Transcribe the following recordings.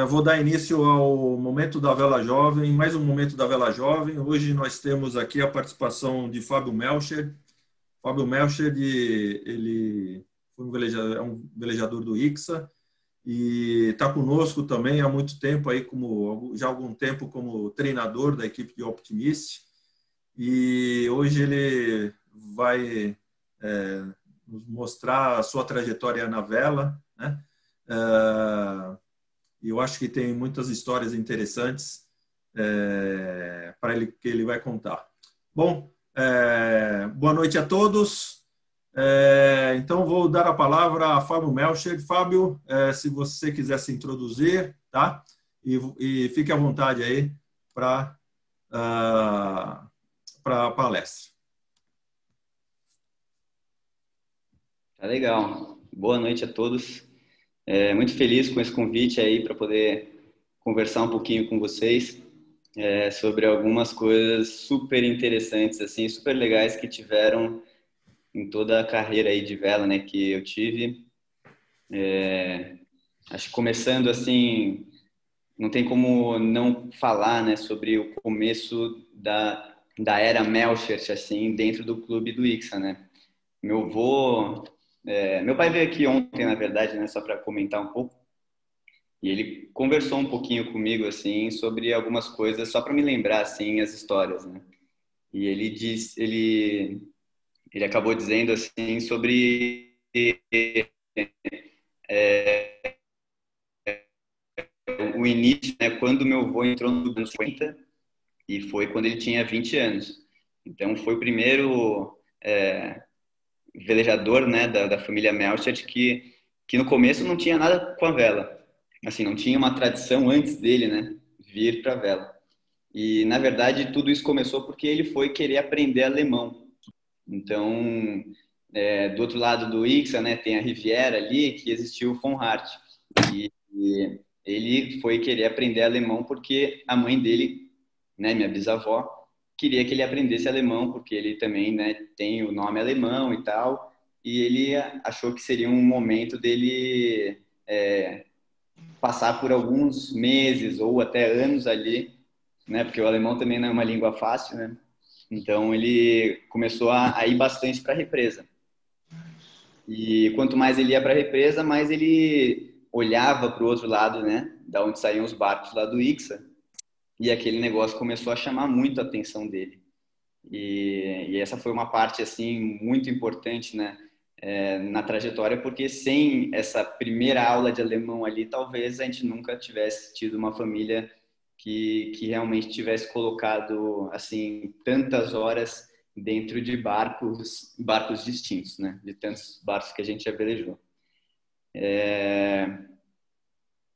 Vou dar início ao Momento da Vela Jovem, mais um Momento da Vela Jovem. Hoje nós temos aqui a participação de Fábio Melcher. Fábio Melcher, ele foi é um velejador do ICSA e está conosco também há muito tempo, aí já há algum tempo como treinador da equipe de Optimist. E hoje ele vai nos mostrar a sua trajetória na vela, né? E eu acho que tem muitas histórias interessantes para ele que ele vai contar. Bom, boa noite a todos. Então, vou dar a palavra a Fábio Melcher. Fábio, se você quiser se introduzir, tá? E fique à vontade aí para a palestra. Tá legal. Boa noite a todos. Muito feliz com esse convite aí para poder conversar um pouquinho com vocês sobre algumas coisas super interessantes, assim, super legais que tiveram em toda a carreira aí de vela, né, que eu tive. Acho que começando assim, não tem como não falar, né, sobre o começo da era Melcher, assim, dentro do clube do ICSA, né? Meu pai veio aqui ontem, na verdade, né, só para comentar um pouco. E ele conversou um pouquinho comigo, assim, sobre algumas coisas, só para me lembrar, assim, as histórias, né? E ele acabou dizendo, assim, sobre o início, né, quando meu avô entrou no anos 50, e foi quando ele tinha 20 anos. Então, foi o primeiro velejador, né, da família Melchert, que no começo não tinha nada com a vela. Assim, não tinha uma tradição antes dele, né, vir para a vela. E, na verdade, tudo isso começou porque ele foi querer aprender alemão. Então, do outro lado do ICSA, né, tem a Riviera ali, que existiu o von Hart. E ele foi querer aprender alemão porque a mãe dele, né, minha bisavó, queria que ele aprendesse alemão, porque ele também, né, tem o nome alemão e tal. E ele achou que seria um momento dele passar por alguns meses ou até anos ali, né, porque o alemão também não é uma língua fácil, né? Então ele começou a ir bastante para a represa. E quanto mais ele ia para a represa, mais ele olhava para o outro lado, né, da onde saíam os barcos lá do ICSA, e aquele negócio começou a chamar muito a atenção dele. E essa foi uma parte assim muito importante, né, na trajetória, porque sem essa primeira aula de alemão ali, talvez a gente nunca tivesse tido uma família que realmente tivesse colocado assim tantas horas dentro de barcos distintos, né? De tantos barcos que a gente já velejou.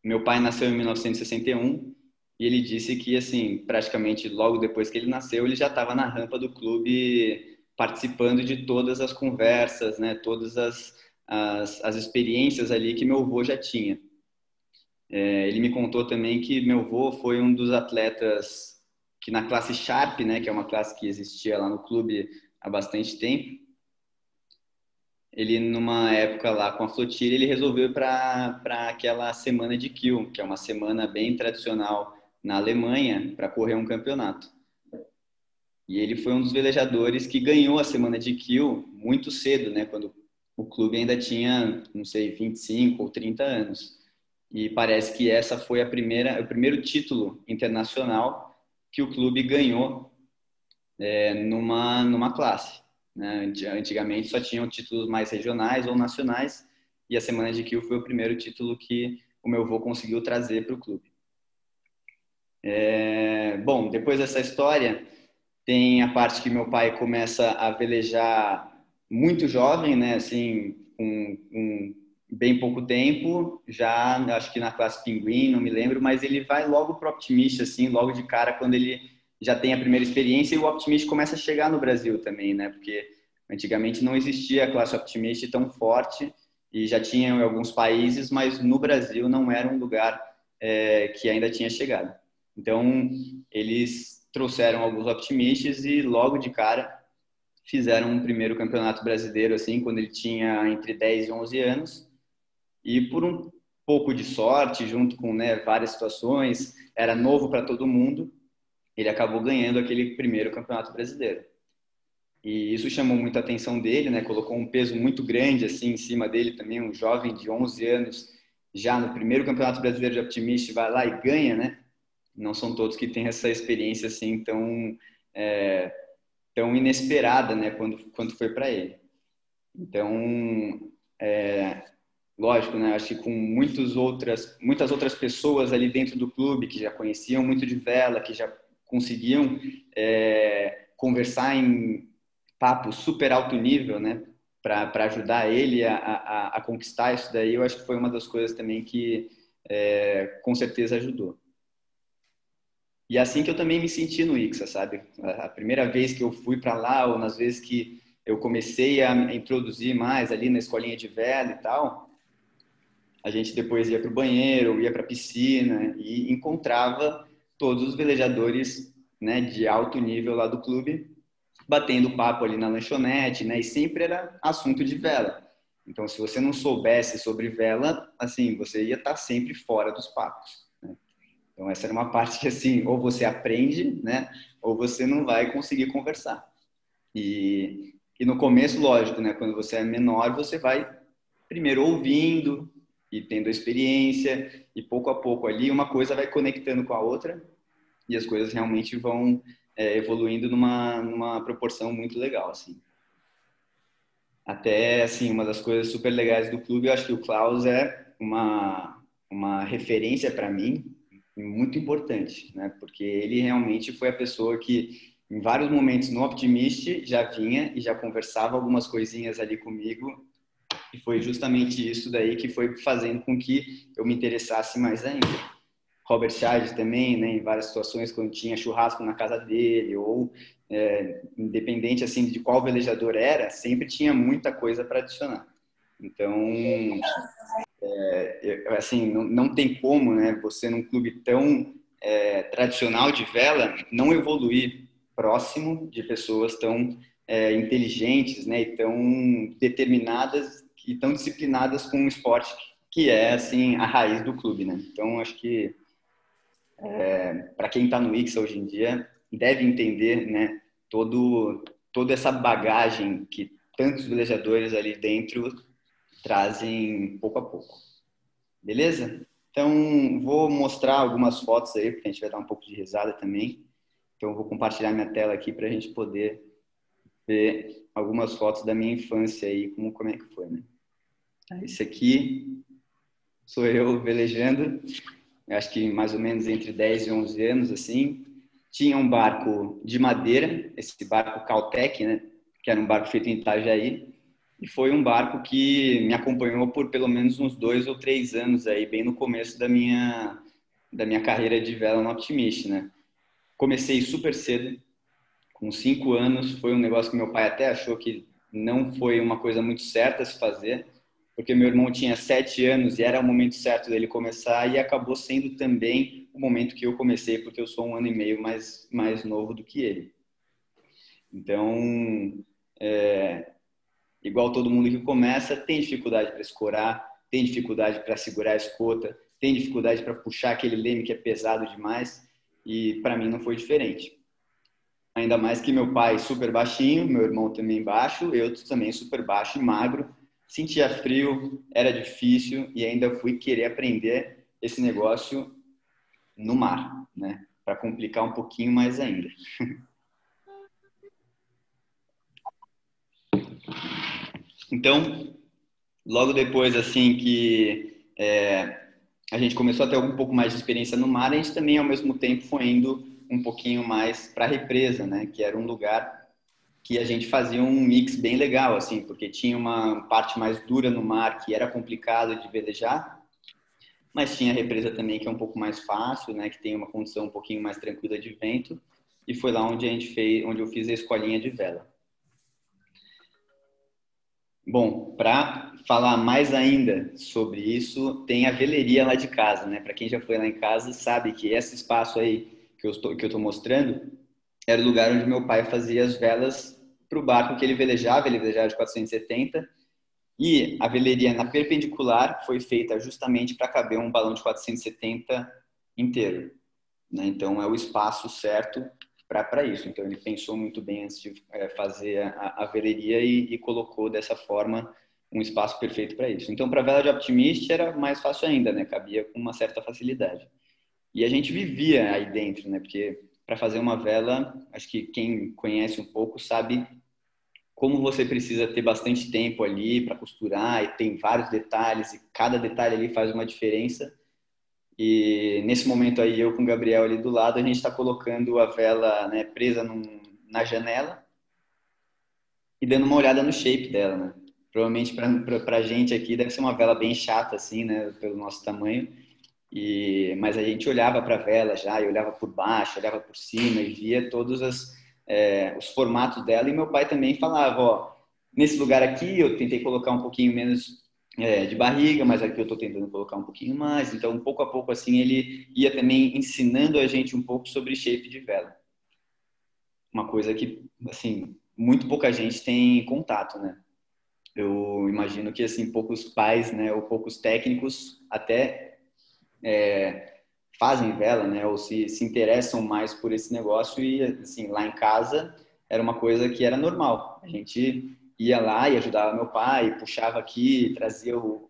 Meu pai nasceu em 1961 e ele disse que assim praticamente logo depois que ele nasceu ele já estava na rampa do clube participando de todas as conversas, né? Todas as experiências ali que meu avô já tinha. Ele me contou também que meu avô foi um dos atletas que na classe Sharp, né, que é uma classe que existia lá no clube há bastante tempo, ele numa época lá com a flotilha, ele resolveu ir para aquela semana de Kiel, que é uma semana bem tradicional na Alemanha, para correr um campeonato. E ele foi um dos velejadores que ganhou a semana de Kiel muito cedo, né, quando o clube ainda tinha, não sei, 25 ou 30 anos. E parece que essa foi o primeiro título internacional que o clube ganhou numa classe, né? Antigamente só tinham títulos mais regionais ou nacionais, e a Semana de Kiel foi o primeiro título que o meu avô conseguiu trazer para o clube. Bom, depois dessa história, tem a parte que meu pai começa a velejar muito jovem, né? Assim, com bem pouco tempo, já acho que na classe Pinguim, não me lembro, mas ele vai logo pro Optimist, assim, logo de cara, quando ele já tem a primeira experiência, e o Optimist começa a chegar no Brasil também, né? Porque antigamente não existia a classe Optimist tão forte, e já tinha em alguns países, mas no Brasil não era um lugar que ainda tinha chegado. Então, eles trouxeram alguns Optimistas e logo de cara fizeram um primeiro campeonato brasileiro, assim, quando ele tinha entre 10 e 11 anos. E por um pouco de sorte, junto com, né, várias situações, era novo para todo mundo, ele acabou ganhando aquele primeiro Campeonato Brasileiro. E isso chamou muita atenção dele, né? Colocou um peso muito grande assim em cima dele também, um jovem de 11 anos, já no primeiro Campeonato Brasileiro de Optimist, vai lá e ganha, né? Não são todos que têm essa experiência assim tão inesperada, né? Quando foi para ele. Então, lógico, né? Acho que com muitas outras pessoas ali dentro do clube que já conheciam muito de vela, que já conseguiam conversar em papo super alto nível, né? Para ajudar ele a conquistar isso daí, eu acho que foi uma das coisas também que com certeza ajudou. E assim que eu também me senti no ICSA, sabe? A primeira vez que eu fui para lá, ou nas vezes que eu comecei a introduzir mais ali na escolinha de vela e tal, a gente depois ia para o banheiro, ia para a piscina e encontrava todos os velejadores, né, de alto nível lá do clube, batendo papo ali na lanchonete, né? E sempre era assunto de vela. Então, se você não soubesse sobre vela, assim, você ia estar sempre fora dos papos, né? Então, essa era uma parte que, assim, ou você aprende, né? Ou você não vai conseguir conversar. E no começo, lógico, né? Quando você é menor, você vai primeiro ouvindo e tendo a experiência, e pouco a pouco ali uma coisa vai conectando com a outra e as coisas realmente vão evoluindo numa proporção muito legal, assim. Até, assim, uma das coisas super legais do clube, eu acho que o Klaus é uma referência para mim muito importante, né? Porque ele realmente foi a pessoa que, em vários momentos no Optimist, já vinha e já conversava algumas coisinhas ali comigo, e foi justamente isso daí que foi fazendo com que eu me interessasse mais ainda. Robert Scheid também, né, em várias situações, quando tinha churrasco na casa dele, ou independente assim de qual velejador era, sempre tinha muita coisa para adicionar. Então, assim, não tem como, né, você num clube tão tradicional de vela não evoluir próximo de pessoas tão inteligentes, né, e tão determinadas e tão disciplinadas com um esporte que é assim a raiz do clube, né? Então, acho que para quem está no ICSA hoje em dia, deve entender, né, toda essa bagagem que tantos velejadores ali dentro trazem pouco a pouco. Beleza? Então, vou mostrar algumas fotos aí, porque a gente vai dar um pouco de risada também. Então, vou compartilhar minha tela aqui para a gente poder ver algumas fotos da minha infância aí, como é que foi, né? Esse aqui sou eu velejando. Eu acho que mais ou menos entre 10 e 11 anos, assim. Tinha um barco de madeira, esse barco Caltech, né? Que era um barco feito em Itajaí. E foi um barco que me acompanhou por pelo menos uns 2 ou 3 anos aí, bem no começo da minha carreira de vela no Optimist, né? Comecei super cedo, com 5 anos. Foi um negócio que meu pai até achou que não foi uma coisa muito certa a se fazer, porque meu irmão tinha 7 anos e era o momento certo dele começar, e acabou sendo também o momento que eu comecei, porque eu sou 1 ano e meio mais novo do que ele. Então, igual todo mundo que começa, tem dificuldade para escorar, tem dificuldade para segurar a escota, tem dificuldade para puxar aquele leme que é pesado demais, e para mim não foi diferente. Ainda mais que meu pai super baixinho, meu irmão também baixo, eu também super baixo e magro. Sentia frio, era difícil, e ainda fui querer aprender esse negócio no mar, né? Para complicar um pouquinho mais ainda. Então, logo depois, assim, que a gente começou a ter um pouco mais de experiência no mar, a gente também, ao mesmo tempo, foi indo um pouquinho mais para a represa, né? Que era um lugar que a gente fazia um mix bem legal, assim, porque tinha uma parte mais dura no mar, que era complicado de velejar, mas tinha a represa também, que é um pouco mais fácil, né? Que tem uma condição um pouquinho mais tranquila de vento, e foi lá onde eu fiz a escolinha de vela. Bom, para falar mais ainda sobre isso, tem a veleria lá de casa, né? Para quem já foi lá em casa, sabe que esse espaço aí que eu estou mostrando era o lugar onde meu pai fazia as velas para o barco que ele velejava de 470, E a veleria na perpendicular foi feita justamente para caber um balão de 470 inteiro, né? Então, é o espaço certo para isso. Então, ele pensou muito bem antes de fazer a veleria e colocou dessa forma um espaço perfeito para isso. Então, para a vela de Optimist era mais fácil ainda, né? Cabia com uma certa facilidade. E a gente vivia aí dentro, né? Porque para fazer uma vela, acho que quem conhece um pouco sabe como você precisa ter bastante tempo ali para costurar e tem vários detalhes e cada detalhe ali faz uma diferença. E nesse momento aí, eu com o Gabriel ali do lado, a gente está colocando a vela, né, presa na janela e dando uma olhada no shape dela, né? Provavelmente para a gente aqui deve ser uma vela bem chata, assim, né, pelo nosso tamanho. Mas a gente olhava para a vela já, e olhava por baixo, olhava por cima e via todos os formatos dela. E meu pai também falava, ó, nesse lugar aqui eu tentei colocar um pouquinho menos de barriga, mas aqui eu estou tentando colocar um pouquinho mais. Então, pouco a pouco, assim, ele ia também ensinando a gente um pouco sobre shape de vela. Uma coisa que, assim, muito pouca gente tem contato, né? Eu imagino que, assim, poucos pais, né, ou poucos técnicos até fazem vela, né, ou se interessam mais por esse negócio e, assim, lá em casa era uma coisa que era normal. A gente ia lá e ajudava meu pai, puxava aqui, trazia o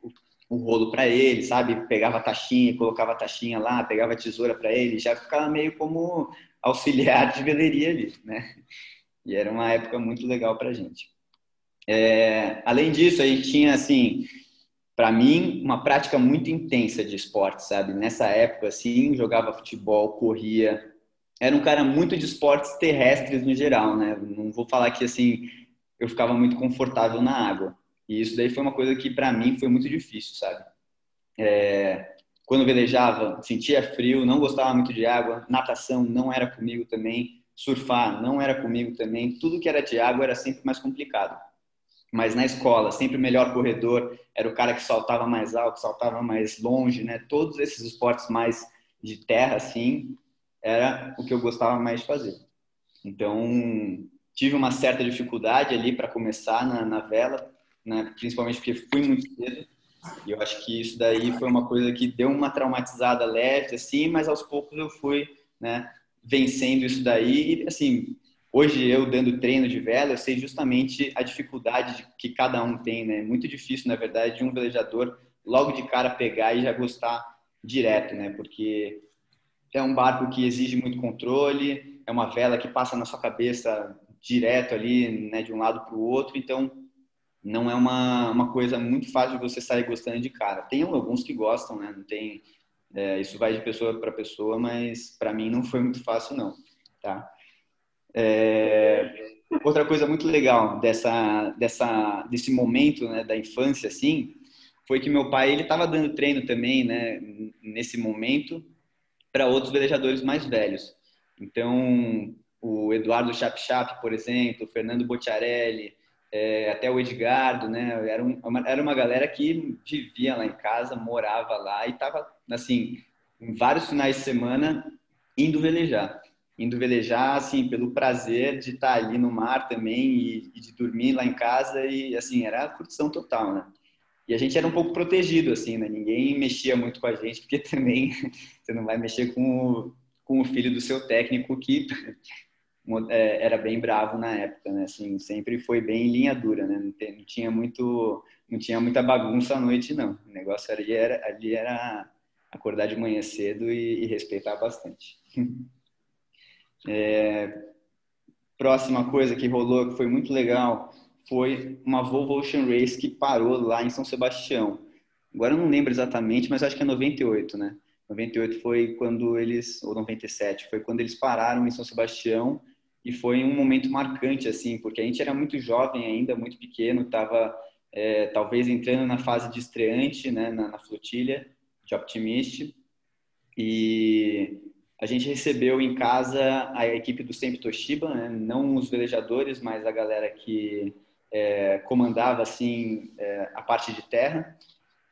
rolo para ele, sabe? Pegava a taxinha, colocava a taxinha lá, pegava a tesoura para ele, já ficava meio como auxiliar de veleria ali, né? E era uma época muito legal para a gente. Além disso, a gente tinha, assim, para mim, uma prática muito intensa de esporte, sabe? Nessa época, assim, jogava futebol, corria. Era um cara muito de esportes terrestres no geral, né? Não vou falar que, assim, eu ficava muito confortável na água. E isso daí foi uma coisa que, para mim, foi muito difícil, sabe? Quando velejava, sentia frio, não gostava muito de água. Natação não era comigo também. Surfar não era comigo também. Tudo que era de água era sempre mais complicado. Mas na escola, sempre o melhor corredor era o cara que saltava mais alto, saltava mais longe, né? Todos esses esportes mais de terra, assim, era o que eu gostava mais de fazer. Então, tive uma certa dificuldade ali para começar na vela, né? Principalmente porque fui muito cedo. E eu acho que isso daí foi uma coisa que deu uma traumatizada leve, assim, mas aos poucos eu fui, né, vencendo isso daí. E, assim, hoje eu dando treino de vela, eu sei justamente a dificuldade que cada um tem, né? É muito difícil, na verdade, de um velejador logo de cara pegar e já gostar direto, né? Porque é um barco que exige muito controle, é uma vela que passa na sua cabeça direto ali, né, de um lado para o outro, então não é uma coisa muito fácil de você sair gostando de cara. Tem alguns que gostam, né? Não tem, isso vai de pessoa para pessoa, mas para mim não foi muito fácil, não. Tá? Outra coisa muito legal desse momento, né, da infância, assim, foi que meu pai ele estava dando treino também, né, nesse momento, para outros velejadores mais velhos. Então, o Eduardo Chap, por exemplo, o Fernando Bocciarelli, até o Edgardo, né? Era uma galera que vivia lá em casa, morava lá e estava, assim, em vários finais de semana indo velejar. Indo velejar, assim, pelo prazer de estar ali no mar também e de dormir lá em casa e, assim, era a curtição total, né? E a gente era um pouco protegido, assim, né? Ninguém mexia muito com a gente, porque também você não vai mexer com o filho do seu técnico, que era bem bravo na época, né? Assim, sempre foi bem linha dura, né? Não tinha muita bagunça à noite, não. O negócio ali era acordar de manhã cedo e respeitar bastante. Próxima coisa que rolou, que foi muito legal, foi uma Volvo Ocean Race que parou lá em São Sebastião. Agora eu não lembro exatamente, mas acho que é 98, né? 98 foi quando eles, ou 97, foi quando eles pararam em São Sebastião e foi um momento marcante, assim, porque a gente era muito jovem ainda, muito pequeno, estava talvez entrando na fase de estreante, né, na flotilha de Optimist, e a gente recebeu em casa a equipe do Sempre Toshiba, né? Não os velejadores, mas a galera que comandava assim a parte de terra.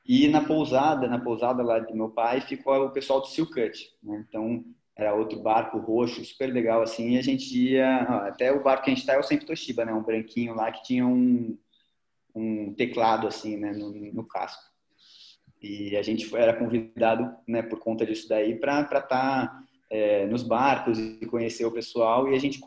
E na pousada lá do meu pai, ficou o pessoal do Silcut, né? Então era outro barco roxo, super legal assim. E a gente ia até o barco que a gente está é o Sempre Toshiba, né? Um branquinho lá que tinha um teclado assim, né, no casco. E a gente era convidado, né, por conta disso daí para estar nos barcos e conhecer o pessoal. E a gente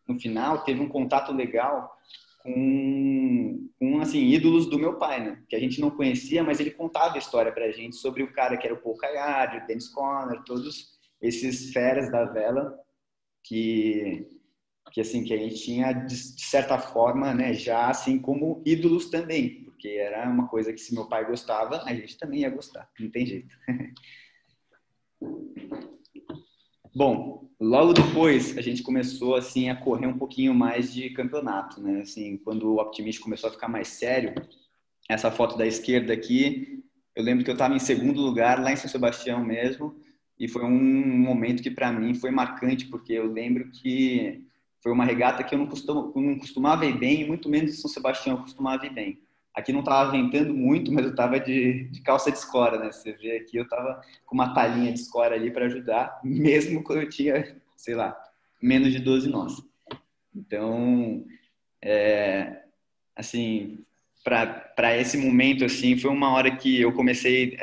no final teve um contato legal com assim, ídolos do meu pai, né? Que a gente não conhecia, mas ele contava a história pra gente sobre o cara que era o Paul Kayard, o Dennis Conner, todos esses feras da vela que assim, que a gente tinha de certa forma, né, já assim como ídolos também, porque era uma coisa que se meu pai gostava, a gente também ia gostar, não tem jeito. Bom, logo depois a gente começou assim a correr um pouquinho mais de campeonato, né? Assim, quando o Optimist começou a ficar mais sério, essa foto da esquerda aqui, eu lembro que eu estava em segundo lugar lá em São Sebastião mesmo, e foi um momento que para mim foi marcante, porque eu lembro que foi uma regata que eu não costumava ir bem, e muito menos em São Sebastião eu costumava ir bem. Aqui não estava ventando muito, mas eu estava de calça de escora, né? Você vê aqui, eu estava com uma talhinha de escora ali para ajudar, mesmo quando eu tinha, sei lá, menos de 12 nós. Então, assim, para esse momento, assim, foi uma hora que eu comecei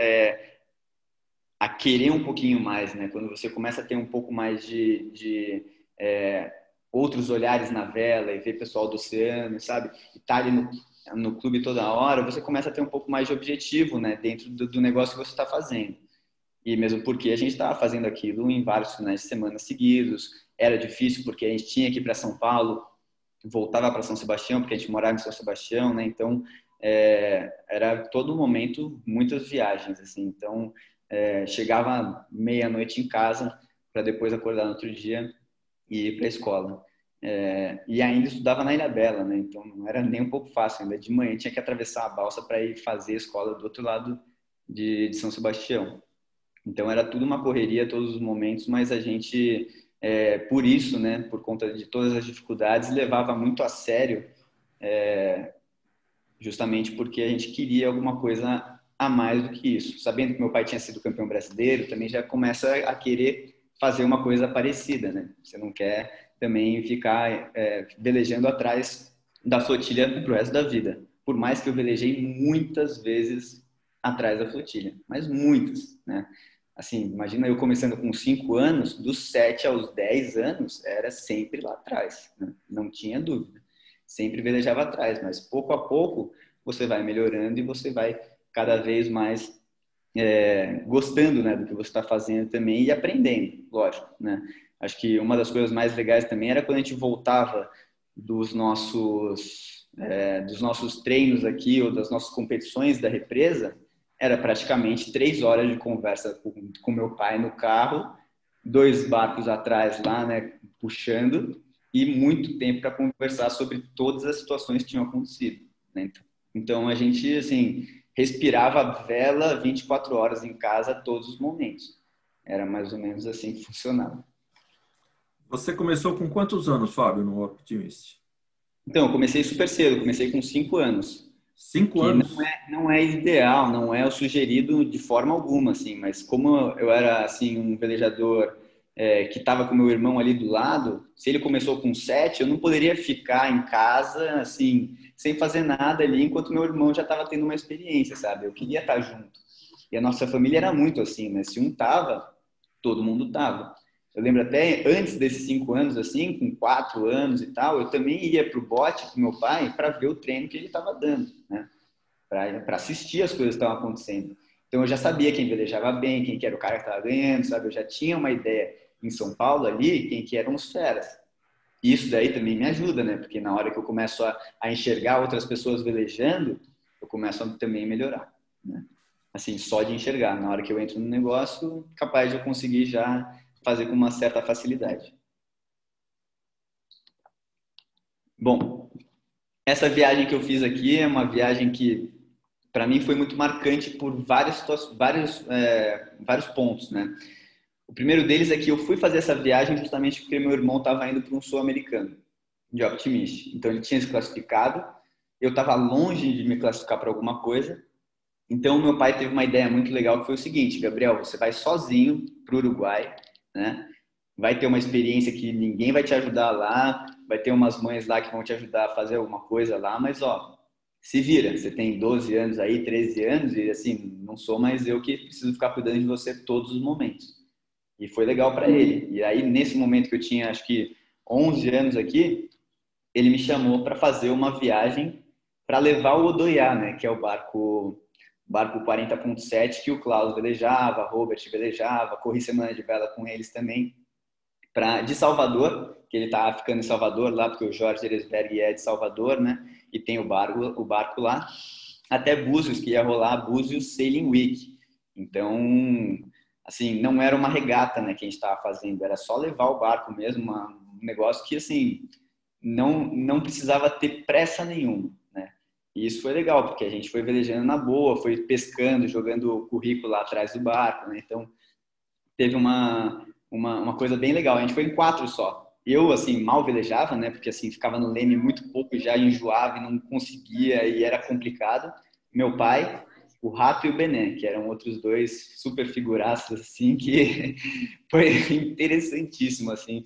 a querer um pouquinho mais, né? Quando você começa a ter um pouco mais de outros olhares na vela e ver pessoal do oceano, sabe? E tá ali no clube toda hora, você começa a ter um pouco mais de objetivo, né? Dentro do negócio que você está fazendo. E mesmo porque a gente estava fazendo aquilo em vários finais de semana seguidos, era difícil porque a gente tinha que ir para São Paulo, voltava para São Sebastião, porque a gente morava em São Sebastião, né? Então, era todo momento muitas viagens, assim. Então, chegava meia-noite em casa para depois acordar no outro dia e ir para a escola. E ainda estudava na Ilha Bela, né? Então, não era nem um pouco fácil. Ainda de manhã tinha que atravessar a balsa para ir fazer a escola do outro lado de São Sebastião. Então, era tudo uma correria todos os momentos, mas a gente, por isso, né, por conta de todas as dificuldades, levava muito a sério, justamente porque a gente queria alguma coisa a mais do que isso. Sabendo que meu pai tinha sido campeão brasileiro, também já começa a querer fazer uma coisa parecida, né? Você não quer também ficar velejando atrás da flotilha pro resto da vida. Por mais que eu velejei muitas vezes atrás da flotilha, mas muitas, né? Assim, imagina eu começando com 5 anos, dos 7 aos 10 anos, era sempre lá atrás, né? Não tinha dúvida. Sempre velejava atrás, mas pouco a pouco você vai melhorando e você vai cada vez mais gostando, né, do que você está fazendo também e aprendendo, lógico, né? Acho que uma das coisas mais legais também era quando a gente voltava dos nossos treinos aqui ou das nossas competições da represa, era praticamente 3 horas de conversa com meu pai no carro, 2 barcos atrás lá, né, puxando, e muito tempo para conversar sobre todas as situações que tinham acontecido, né? Então a gente assim respirava a vela 24 horas em casa todos os momentos. Era mais ou menos assim que funcionava. Você começou com quantos anos, Fábio, no Optimist? Então, eu comecei super cedo, comecei com 5 anos. 5 Que anos? não é ideal, não é o sugerido de forma alguma, assim, mas como eu era, assim, um velejador que estava com meu irmão ali do lado, se ele começou com 7, eu não poderia ficar em casa, assim, sem fazer nada ali, enquanto meu irmão já estava tendo uma experiência, sabe? Eu queria estar junto. E a nossa família era muito assim, né? Se um tava, todo mundo tava. Eu lembro até antes desses 5 anos, assim, com 4 anos e tal, eu também ia pro bote com meu pai para ver o treino que ele estava dando, né? Para assistir as coisas que estavam acontecendo. Então eu já sabia quem velejava bem, quem que era o cara que estava ganhando, sabe? Eu já tinha uma ideia em São Paulo ali, quem que eram os feras. E isso daí também me ajuda, né? Porque na hora que eu começo a enxergar outras pessoas velejando, eu começo a também melhorar, né? Assim, só de enxergar. Na hora que eu entro no negócio, capaz de eu conseguir já fazer com uma certa facilidade. Bom, essa viagem que eu fiz aqui é uma viagem que para mim foi muito marcante por vários pontos, né? O primeiro deles é que eu fui fazer essa viagem justamente porque meu irmão estava indo para um sul-americano de Optimist. Então ele tinha se classificado, eu estava longe de me classificar para alguma coisa. Então meu pai teve uma ideia muito legal que foi o seguinte: Gabriel, você vai sozinho para o Uruguai, né? Vai ter uma experiência que ninguém vai te ajudar lá, vai ter umas mães lá que vão te ajudar a fazer alguma coisa lá, mas ó, se vira, você tem 12 anos aí, 13 anos, e assim, não sou mais eu que preciso ficar cuidando de você todos os momentos. E foi legal para ele. E aí, nesse momento que eu tinha, acho que 11 anos aqui, ele me chamou para fazer uma viagem para levar o Odoiá, né, que é o barco 40.7 que o Klaus velejava, Robert velejava, corri semana de vela com eles também, de Salvador, que ele tá ficando em Salvador lá, porque o Jorge Eresberg é de Salvador, né, e tem o barco lá, até Búzios, que ia rolar Búzios Sailing Week. Então, assim, não era uma regata, né, que a gente estava fazendo, era só levar o barco mesmo, um negócio que, assim, não precisava ter pressa nenhuma, né? E isso foi legal, porque a gente foi velejando na boa, foi pescando, jogando currículo lá atrás do barco, né? Então, teve uma coisa bem legal. A gente foi em 4 só. Eu, assim, mal velejava, né? Porque, assim, ficava no leme muito pouco, já enjoava e não conseguia e era complicado. Meu pai, o Rato e o Bené, que eram outros 2 super figuraços, assim, que foi interessantíssimo, assim,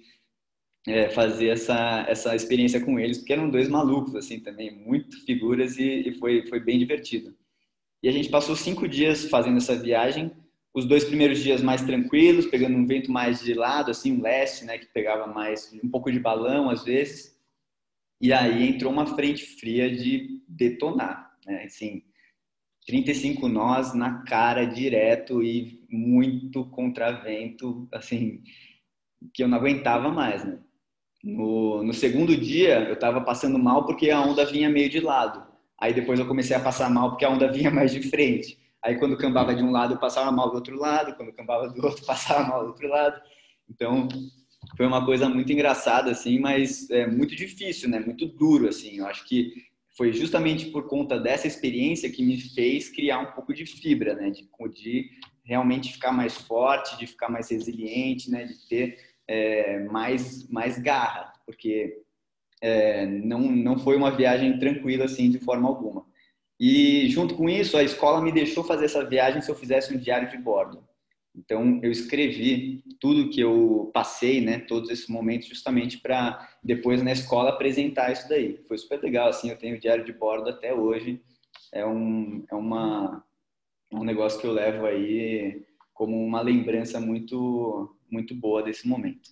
fazer essa experiência com eles, porque eram 2 malucos, assim, também, muito figuras e foi bem divertido. E a gente passou 5 dias fazendo essa viagem, os 2 primeiros dias mais tranquilos, pegando um vento mais de lado, assim, um leste, né, que pegava mais, um pouco de balão às vezes, e aí entrou uma frente fria de detonar, né, assim, 35 nós na cara direto e muito contravento, assim, que eu não aguentava mais, né. No segundo dia, eu estava passando mal porque a onda vinha meio de lado. Aí depois eu comecei a passar mal porque a onda vinha mais de frente. Aí quando cambava de um lado, eu passava mal do outro lado. Quando cambava do outro, passava mal do outro lado. Então, foi uma coisa muito engraçada, assim, mas muito difícil, né? Muito duro, assim. Eu acho que foi justamente por conta dessa experiência que me fez criar um pouco de fibra, né? De realmente ficar mais forte, de ficar mais resiliente, né? De ter mais garra, porque não foi uma viagem tranquila assim de forma alguma. E junto com isso, a escola me deixou fazer essa viagem se eu fizesse um diário de bordo. Então eu escrevi tudo que eu passei, né, todos esses momentos, justamente para depois na escola apresentar isso daí. Foi super legal, assim, eu tenho o diário de bordo até hoje. É um negócio que eu levo aí como uma lembrança muito muito boa desse momento.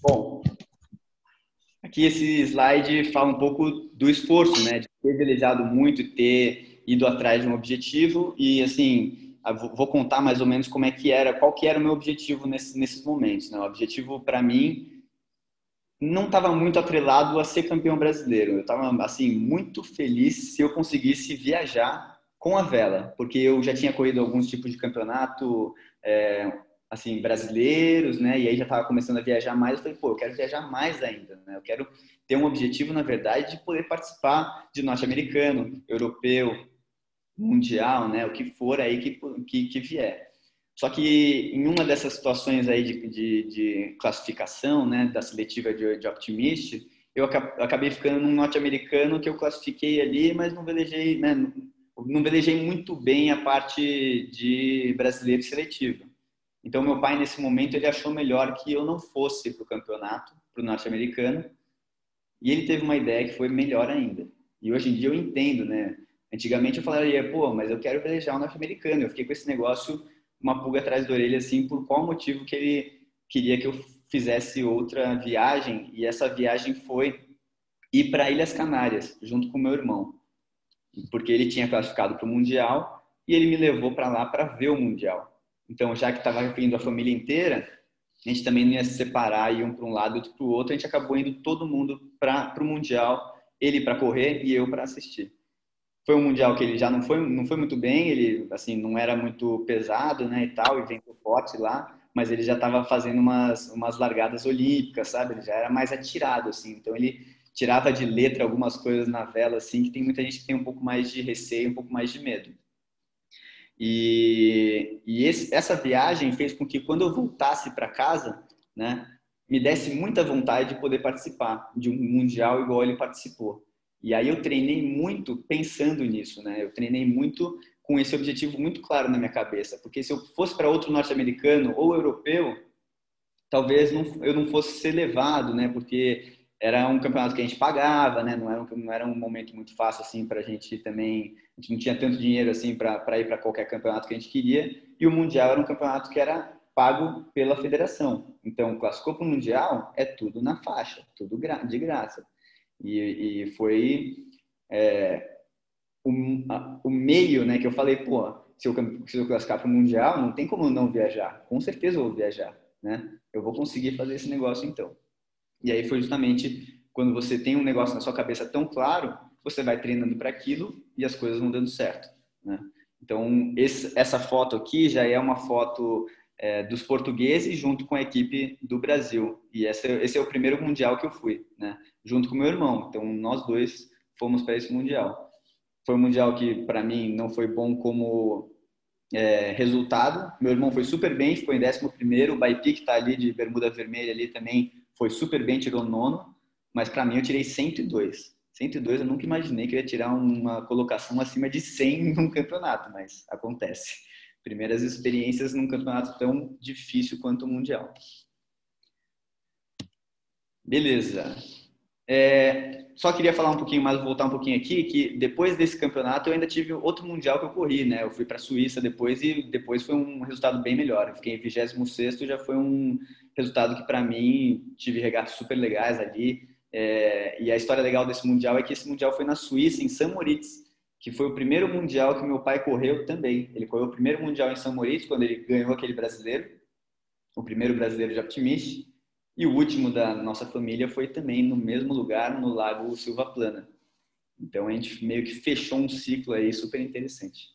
Bom, aqui esse slide fala um pouco do esforço, né, de ter velejado muito e ter ido atrás de um objetivo e, assim, vou contar mais ou menos como é que era, qual que era o meu objetivo nesses momentos, né? O objetivo, para mim, não estava muito atrelado a ser campeão brasileiro. Eu estava, assim, muito feliz se eu conseguisse viajar com a vela, porque eu já tinha corrido alguns tipos de campeonato, assim, brasileiros, né? E aí já estava começando a viajar mais. Eu falei, pô, eu quero viajar mais ainda, né? Eu quero ter um objetivo, na verdade, de poder participar de norte-americano, europeu, mundial, né? O que for aí que vier. Só que em uma dessas situações aí de classificação, né, da seletiva de Optimist, eu acabei ficando num norte-americano que eu classifiquei ali, mas não velejei, né, não velejei muito bem a parte de brasileiro seletivo. Então, meu pai, nesse momento, ele achou melhor que eu não fosse para o campeonato, para o norte-americano, e ele teve uma ideia que foi melhor ainda. E hoje em dia eu entendo, né? Antigamente eu falaria, pô, mas eu quero velejar o norte-americano. Eu fiquei com esse negócio, uma pulga atrás da orelha, assim, por qual motivo que ele queria que eu fizesse outra viagem. E essa viagem foi ir para Ilhas Canárias, junto com meu irmão. Porque ele tinha classificado para o Mundial e ele me levou para lá para ver o Mundial. Então, já que estava vindo a família inteira, a gente também não ia se separar, ir um para um lado e outro para o outro. A gente acabou indo todo mundo para o Mundial, ele para correr e eu para assistir. Foi um Mundial que ele já não foi muito bem, ele assim não era muito pesado, né, e tal, e ventou forte lá, mas ele já estava fazendo umas largadas olímpicas, sabe? Ele já era mais atirado, assim. Então, ele tirava de letra algumas coisas na vela, assim, que tem muita gente que tem um pouco mais de receio, um pouco mais de medo. Essa viagem fez com que quando eu voltasse para casa, né, me desse muita vontade de poder participar de um mundial igual ele participou. E aí eu treinei muito pensando nisso, né? Eu treinei muito com esse objetivo muito claro na minha cabeça, porque se eu fosse para outro norte-americano ou europeu, talvez eu não fosse ser levado, né? Porque era um campeonato que a gente pagava, né? Não era um momento muito fácil assim para a gente também. A gente não tinha tanto dinheiro assim para ir para qualquer campeonato que a gente queria. E o Mundial era um campeonato que era pago pela federação. Então, classificou para o Mundial, é tudo na faixa, tudo de graça. E foi o meio, né, que eu falei, pô, se eu classificar para o Mundial, não tem como não viajar. Com certeza eu vou viajar, né? Eu vou conseguir fazer esse negócio então. E aí foi justamente quando você tem um negócio na sua cabeça tão claro, você vai treinando para aquilo e as coisas vão dando certo, né? Então, essa foto aqui já é uma foto dos portugueses junto com a equipe do Brasil. E esse é o primeiro Mundial que eu fui, né? Junto com meu irmão. Então, nós dois fomos para esse Mundial. Foi um Mundial que, para mim, não foi bom como resultado. Meu irmão foi super bem, ficou em 11º. O Baipi, que está ali de bermuda vermelha ali também, foi super bem, tirou 9º. Mas, para mim, eu tirei 102. 102 eu nunca imaginei que eu ia tirar uma colocação acima de 100 num campeonato, mas acontece. Primeiras experiências num campeonato tão difícil quanto o Mundial. Beleza. Só queria falar um pouquinho mais, voltar um pouquinho aqui, que depois desse campeonato eu ainda tive outro Mundial que eu corri, né? Eu fui para a Suíça depois e depois foi um resultado bem melhor. Eu fiquei em 26º, já foi um resultado que para mim tive regatas super legais ali. E a história legal desse Mundial é que esse Mundial foi na Suíça, em St. Moritz, que foi o primeiro Mundial que meu pai correu também. Ele correu o primeiro Mundial em St. Moritz, quando ele ganhou aquele brasileiro, o primeiro brasileiro de Optimist. E o último da nossa família foi também no mesmo lugar, no Lago Silva Plana. Então a gente meio que fechou um ciclo aí super interessante.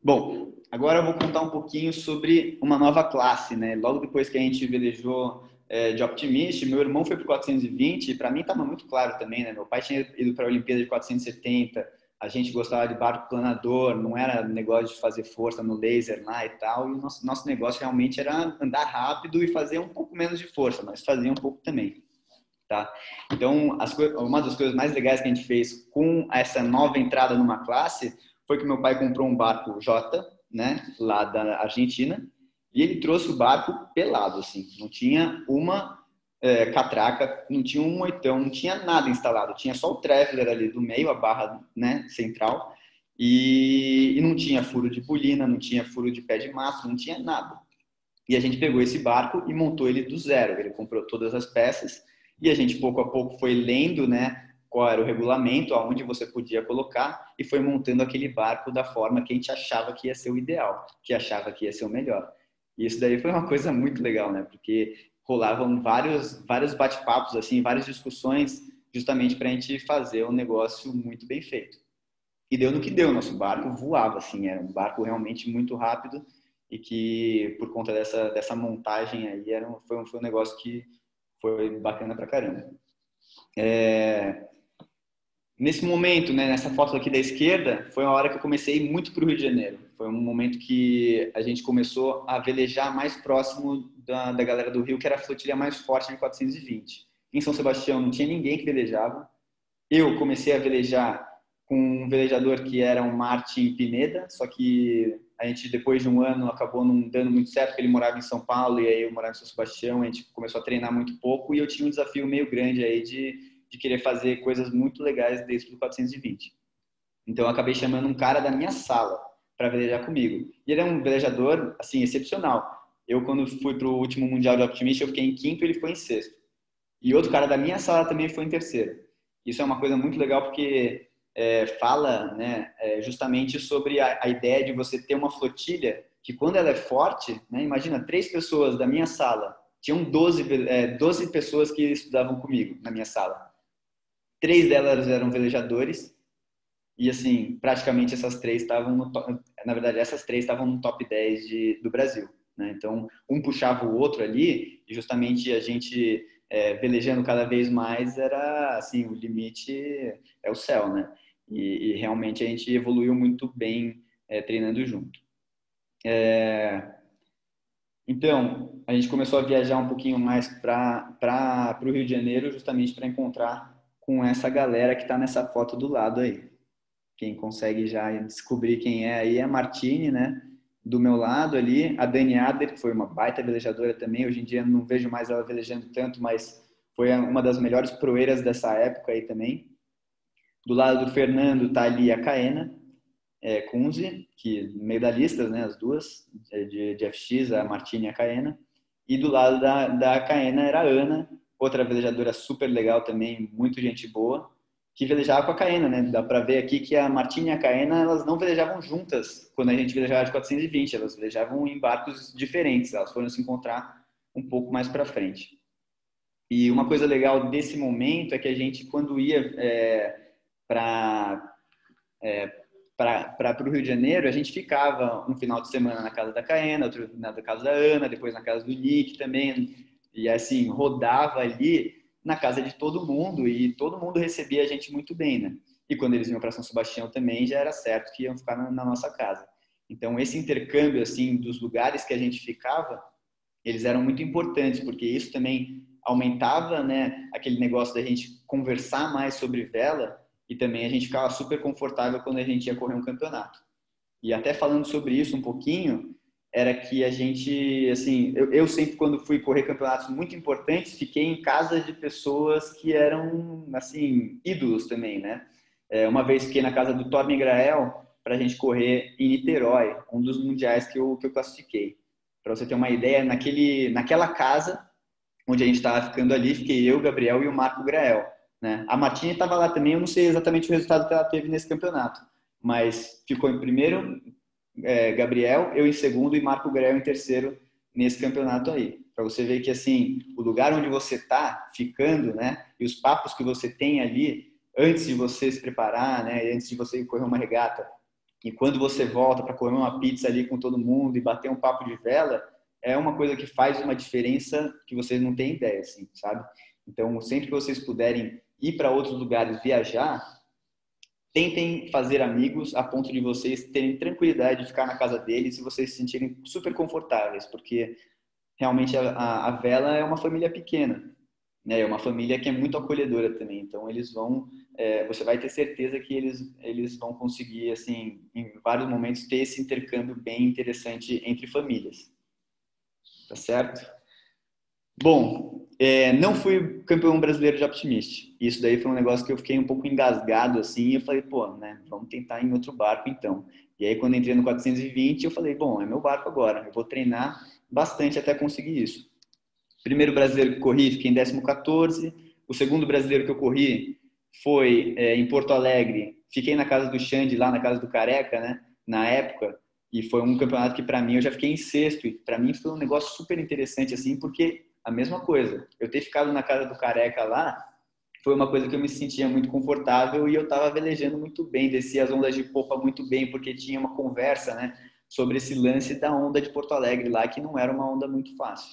Bom, agora eu vou contar um pouquinho sobre uma nova classe, né? Logo depois que a gente velejou de Optimist, meu irmão foi para o 420 e para mim estava muito claro também, né? Meu pai tinha ido para a Olimpíada de 470, a gente gostava de barco planador, não era negócio de fazer força no laser lá e tal, e o nosso negócio realmente era andar rápido e fazer um pouco menos de força, mas fazia um pouco também, tá? Então, uma das coisas mais legais que a gente fez com essa nova entrada numa classe foi que meu pai comprou um barco J, né, lá da Argentina, e ele trouxe o barco pelado, assim, não tinha uma catraca, não tinha um moitão, não tinha nada instalado, tinha só o traveler ali do meio, a barra, né, central, e não tinha furo de bolina, não tinha furo de pé de mastro, não tinha nada. E a gente pegou esse barco e montou ele do zero, ele comprou todas as peças, e a gente pouco a pouco foi lendo, né, qual era o regulamento, aonde você podia colocar, e foi montando aquele barco da forma que a gente achava que ia ser o ideal, que achava que ia ser o melhor. E isso daí foi uma coisa muito legal, né, porque rolavam vários bate-papos, assim, várias discussões, justamente para a gente fazer um negócio muito bem feito. E deu no que deu, nosso barco voava, assim, era um barco realmente muito rápido e que, por conta dessa montagem aí, foi um negócio que foi bacana pra caramba. Nesse momento, né, nessa foto aqui da esquerda, foi uma hora que eu comecei muito para o Rio de Janeiro. Foi um momento que a gente começou a velejar mais próximo da galera do Rio, que era a flotilha mais forte em 420. Em São Sebastião não tinha ninguém que velejava. Eu comecei a velejar com um velejador que era um Martin Pineda, só que a gente, depois de um ano, acabou não dando muito certo, porque ele morava em São Paulo e aí eu morava em São Sebastião, a gente começou a treinar muito pouco e eu tinha um desafio meio grande aí de querer fazer coisas muito legais dentro do 420. Então eu acabei chamando um cara da minha sala para velejar comigo. E ele é um velejador, assim, excepcional. Eu, quando fui para o último Mundial de Optimist, eu fiquei em 5º e ele ficou em 6º. E outro cara da minha sala também foi em 3º. Isso é uma coisa muito legal porque fala, né, justamente sobre a ideia de você ter uma flotilha que, quando ela é forte, né, imagina, 3 pessoas da minha sala, tinham 12 pessoas que estudavam comigo na minha sala. 3 delas eram velejadores e, assim, praticamente essas 3 estavam na verdade, essas 3 estavam no top 10 do Brasil, né? Então, um puxava o outro ali e justamente a gente velejando cada vez mais era, assim, o limite é o céu, né? E realmente a gente evoluiu muito bem treinando junto. Então, a gente começou a viajar um pouquinho mais para o Rio de Janeiro, justamente para encontrar com essa galera que está nessa foto do lado aí. Quem consegue já descobrir quem é aí é a Martine, né? do meu lado ali, a Dani Ader, que foi uma baita velejadora também. Hoje em dia não vejo mais ela velejando tanto, mas foi uma das melhores proeiras dessa época aí também. Do lado do Fernando tá ali a Caena Kunze, que medalhistas, né, as duas, de FX, a Martina e a Caena. E do lado da Caena era a Ana, outra velejadora super legal também, muito gente boa, que velejava com a Caena, né? Dá para ver aqui que a Martina e a Caena, elas não velejavam juntas quando a gente velejava de 420, elas velejavam em barcos diferentes, elas foram se encontrar um pouco mais para frente. E uma coisa legal desse momento é que a gente, quando ia para o Rio de Janeiro, a gente ficava um final de semana na casa da Caena, outro na casa da Ana, depois na casa do Nick também, e assim, rodava ali na casa de todo mundo, e todo mundo recebia a gente muito bem, né? E quando eles vinham para São Sebastião também, já era certo que iam ficar na nossa casa. Então, esse intercâmbio, assim, dos lugares que a gente ficava, eles eram muito importantes, porque isso também aumentava, né, aquele negócio da gente conversar mais sobre vela, e também a gente ficava super confortável quando a gente ia correr um campeonato. E até falando sobre isso um pouquinho, era que a gente, assim, eu sempre quando fui correr campeonatos muito importantes, fiquei em casa de pessoas que eram, assim, ídolos também, né? Uma vez fiquei na casa do Torben Grael para a gente correr em Niterói, um dos mundiais que eu classifiquei. Para você ter uma ideia, naquela casa onde a gente estava ficando ali, fiquei eu, Gabriel e o Marco Grael, né? A Martinha estava lá também, eu não sei exatamente o resultado que ela teve nesse campeonato, mas ficou em primeiro Gabriel, eu em segundo e Marco Grael em terceiro nesse campeonato aí. Para você ver que, assim, o lugar onde você está ficando, né, e os papos que você tem ali, antes de você se preparar, né, antes de você correr uma regata, e quando você volta para comer uma pizza ali com todo mundo e bater um papo de vela, é uma coisa que faz uma diferença que vocês não têm ideia, assim, sabe? Então, sempre que vocês puderem ir para outros lugares viajar, tentem fazer amigos a ponto de vocês terem tranquilidade de ficar na casa deles e vocês se sentirem super confortáveis, porque realmente a vela é uma família pequena, né? É uma família que é muito acolhedora também. Então, eles vão, você vai ter certeza que eles vão conseguir, assim, em vários momentos, ter esse intercâmbio bem interessante entre famílias. Tá certo? Bom, não fui campeão brasileiro de Optimist. Isso daí foi um negócio que eu fiquei um pouco engasgado, assim, e eu falei, pô, né, vamos tentar em outro barco, então. E aí, quando entrei no 420, eu falei, bom, é meu barco agora, eu vou treinar bastante até conseguir isso. Primeiro brasileiro que corri, fiquei em 14º. O segundo brasileiro que eu corri foi em Porto Alegre. Fiquei na casa do Xande, lá na casa do Careca, né, na época. E foi um campeonato que, para mim, eu já fiquei em sexto. E para mim foi um negócio super interessante, assim, porque a mesma coisa. Eu ter ficado na casa do Careca lá foi uma coisa que eu me sentia muito confortável e eu estava velejando muito bem, descia as ondas de popa muito bem, porque tinha uma conversa, né, sobre esse lance da onda de Porto Alegre lá, que não era uma onda muito fácil.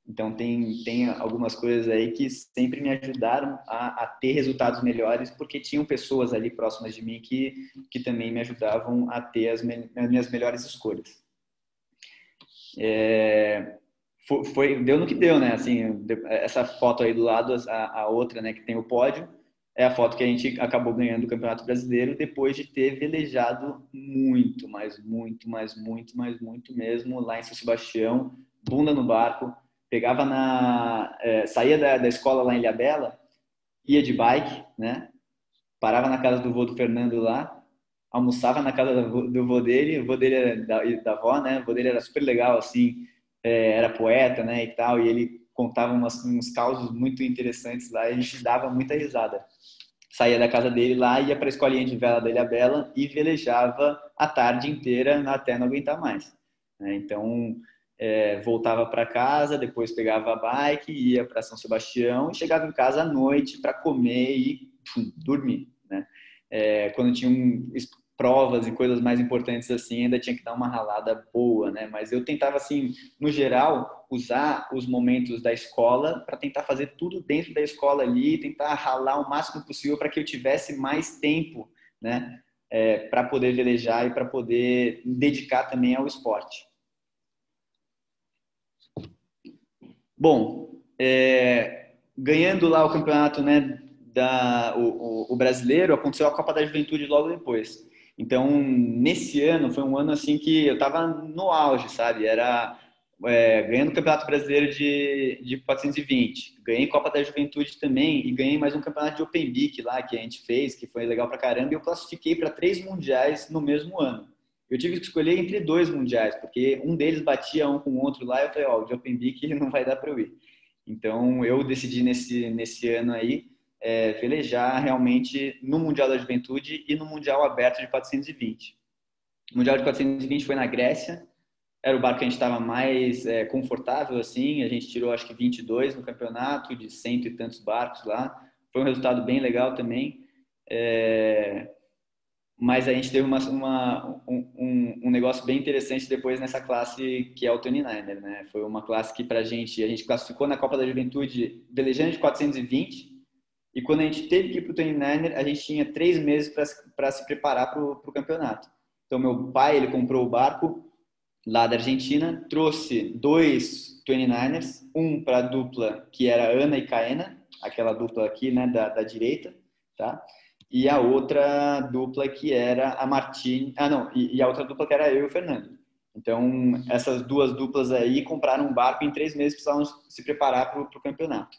Então, tem algumas coisas aí que sempre me ajudaram a ter resultados melhores, porque tinham pessoas ali próximas de mim que também me ajudavam a ter as minhas melhores escolhas. Deu no que deu, né? Assim, essa foto aí do lado, a outra, né, que tem o pódio, é a foto que a gente acabou ganhando o Campeonato Brasileiro depois de ter velejado muito, mas muito, mas muito, mas muito mesmo lá em São Sebastião, bunda no barco, pegava saía da escola lá em Ilhabela, ia de bike, né? Parava na casa do vô do Fernando lá, almoçava na casa do vô dele, o vô dele era da avó, né? O vô dele era super legal, assim, era poeta, né, e tal, e ele contava uns causos muito interessantes lá, e a gente dava muita risada. Saía da casa dele lá, ia para a escolinha de vela da Ilhabela e velejava a tarde inteira até não aguentar mais, né? Então, voltava para casa, depois pegava a bike, ia para São Sebastião e chegava em casa à noite para comer e dormir, né? Quando tinha provas e coisas mais importantes assim, ainda tinha que dar uma ralada boa, né? Mas eu tentava, assim, no geral, usar os momentos da escola para tentar fazer tudo dentro da escola ali, tentar ralar o máximo possível para que eu tivesse mais tempo, né? Para poder velejar e para poder dedicar também ao esporte. Bom, ganhando lá o campeonato, né, o brasileiro, aconteceu a Copa da Juventude logo depois. Então, nesse ano, foi um ano assim que eu tava no auge, sabe? Era ganhando o Campeonato Brasileiro de 420, ganhei Copa da Juventude também e ganhei mais um campeonato de Open Beak lá que a gente fez, que foi legal pra caramba, e eu classifiquei para 3 mundiais no mesmo ano. Eu tive que escolher entre 2 mundiais, porque um deles batia um com o outro lá, e eu falei, ó, o de Open Beak não vai dar para eu ir. Então, eu decidi nesse ano aí velejar realmente no Mundial da Juventude e no Mundial Aberto de 420. O Mundial de 420 foi na Grécia, era o barco que a gente estava mais confortável, assim, a gente tirou acho que 22 no campeonato, de cento e tantos barcos lá, foi um resultado bem legal também, mas a gente teve um negócio bem interessante depois nessa classe que é o 29er, né? Foi uma classe que a gente classificou na Copa da Juventude velejando de 420, e quando a gente teve que ir para o 29er, a gente tinha 3 meses para se preparar para o campeonato. Então, meu pai, ele comprou o barco lá da Argentina, trouxe 2 29ers, um para a dupla que era Ana e Caena, aquela dupla aqui, né, da direita, tá? E a outra dupla que era a Martini, e a outra dupla que era eu e o Fernando. Então, essas 2 duplas aí compraram um barco e em 3 meses precisavam se preparar para o campeonato,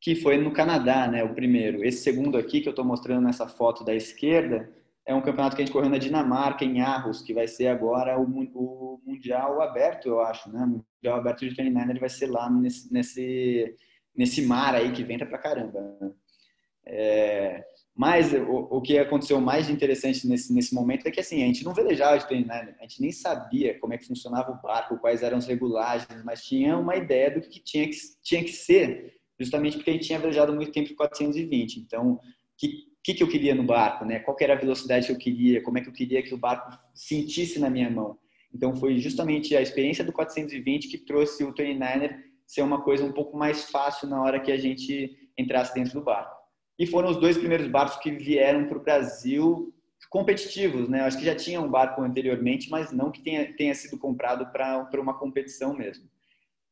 que foi no Canadá, né, o primeiro. Esse segundo aqui que eu estou mostrando nessa foto da esquerda é um campeonato que a gente correu na Dinamarca, em Aarhus, que vai ser agora o Mundial Aberto, eu acho, né? O Mundial Aberto de 29 vai ser lá nesse mar aí que venta pra caramba. Mas o que aconteceu mais de interessante nesse momento é que assim, a gente não velejava de 29, a gente nem sabia como é que funcionava o barco, quais eram as regulagens, mas tinha uma ideia do que tinha que ser, justamente porque a gente tinha velejado muito tempo em 420. Então, o que eu queria no barco, né? Qual que era a velocidade que eu queria, como é que eu queria que o barco sentisse na minha mão. Então, foi justamente a experiência do 420 que trouxe o 29er ser uma coisa um pouco mais fácil na hora que a gente entrasse dentro do barco. E foram os 2 primeiros barcos que vieram para o Brasil competitivos, né? Eu acho que já tinha um barco anteriormente, mas não que tenha sido comprado para uma competição mesmo.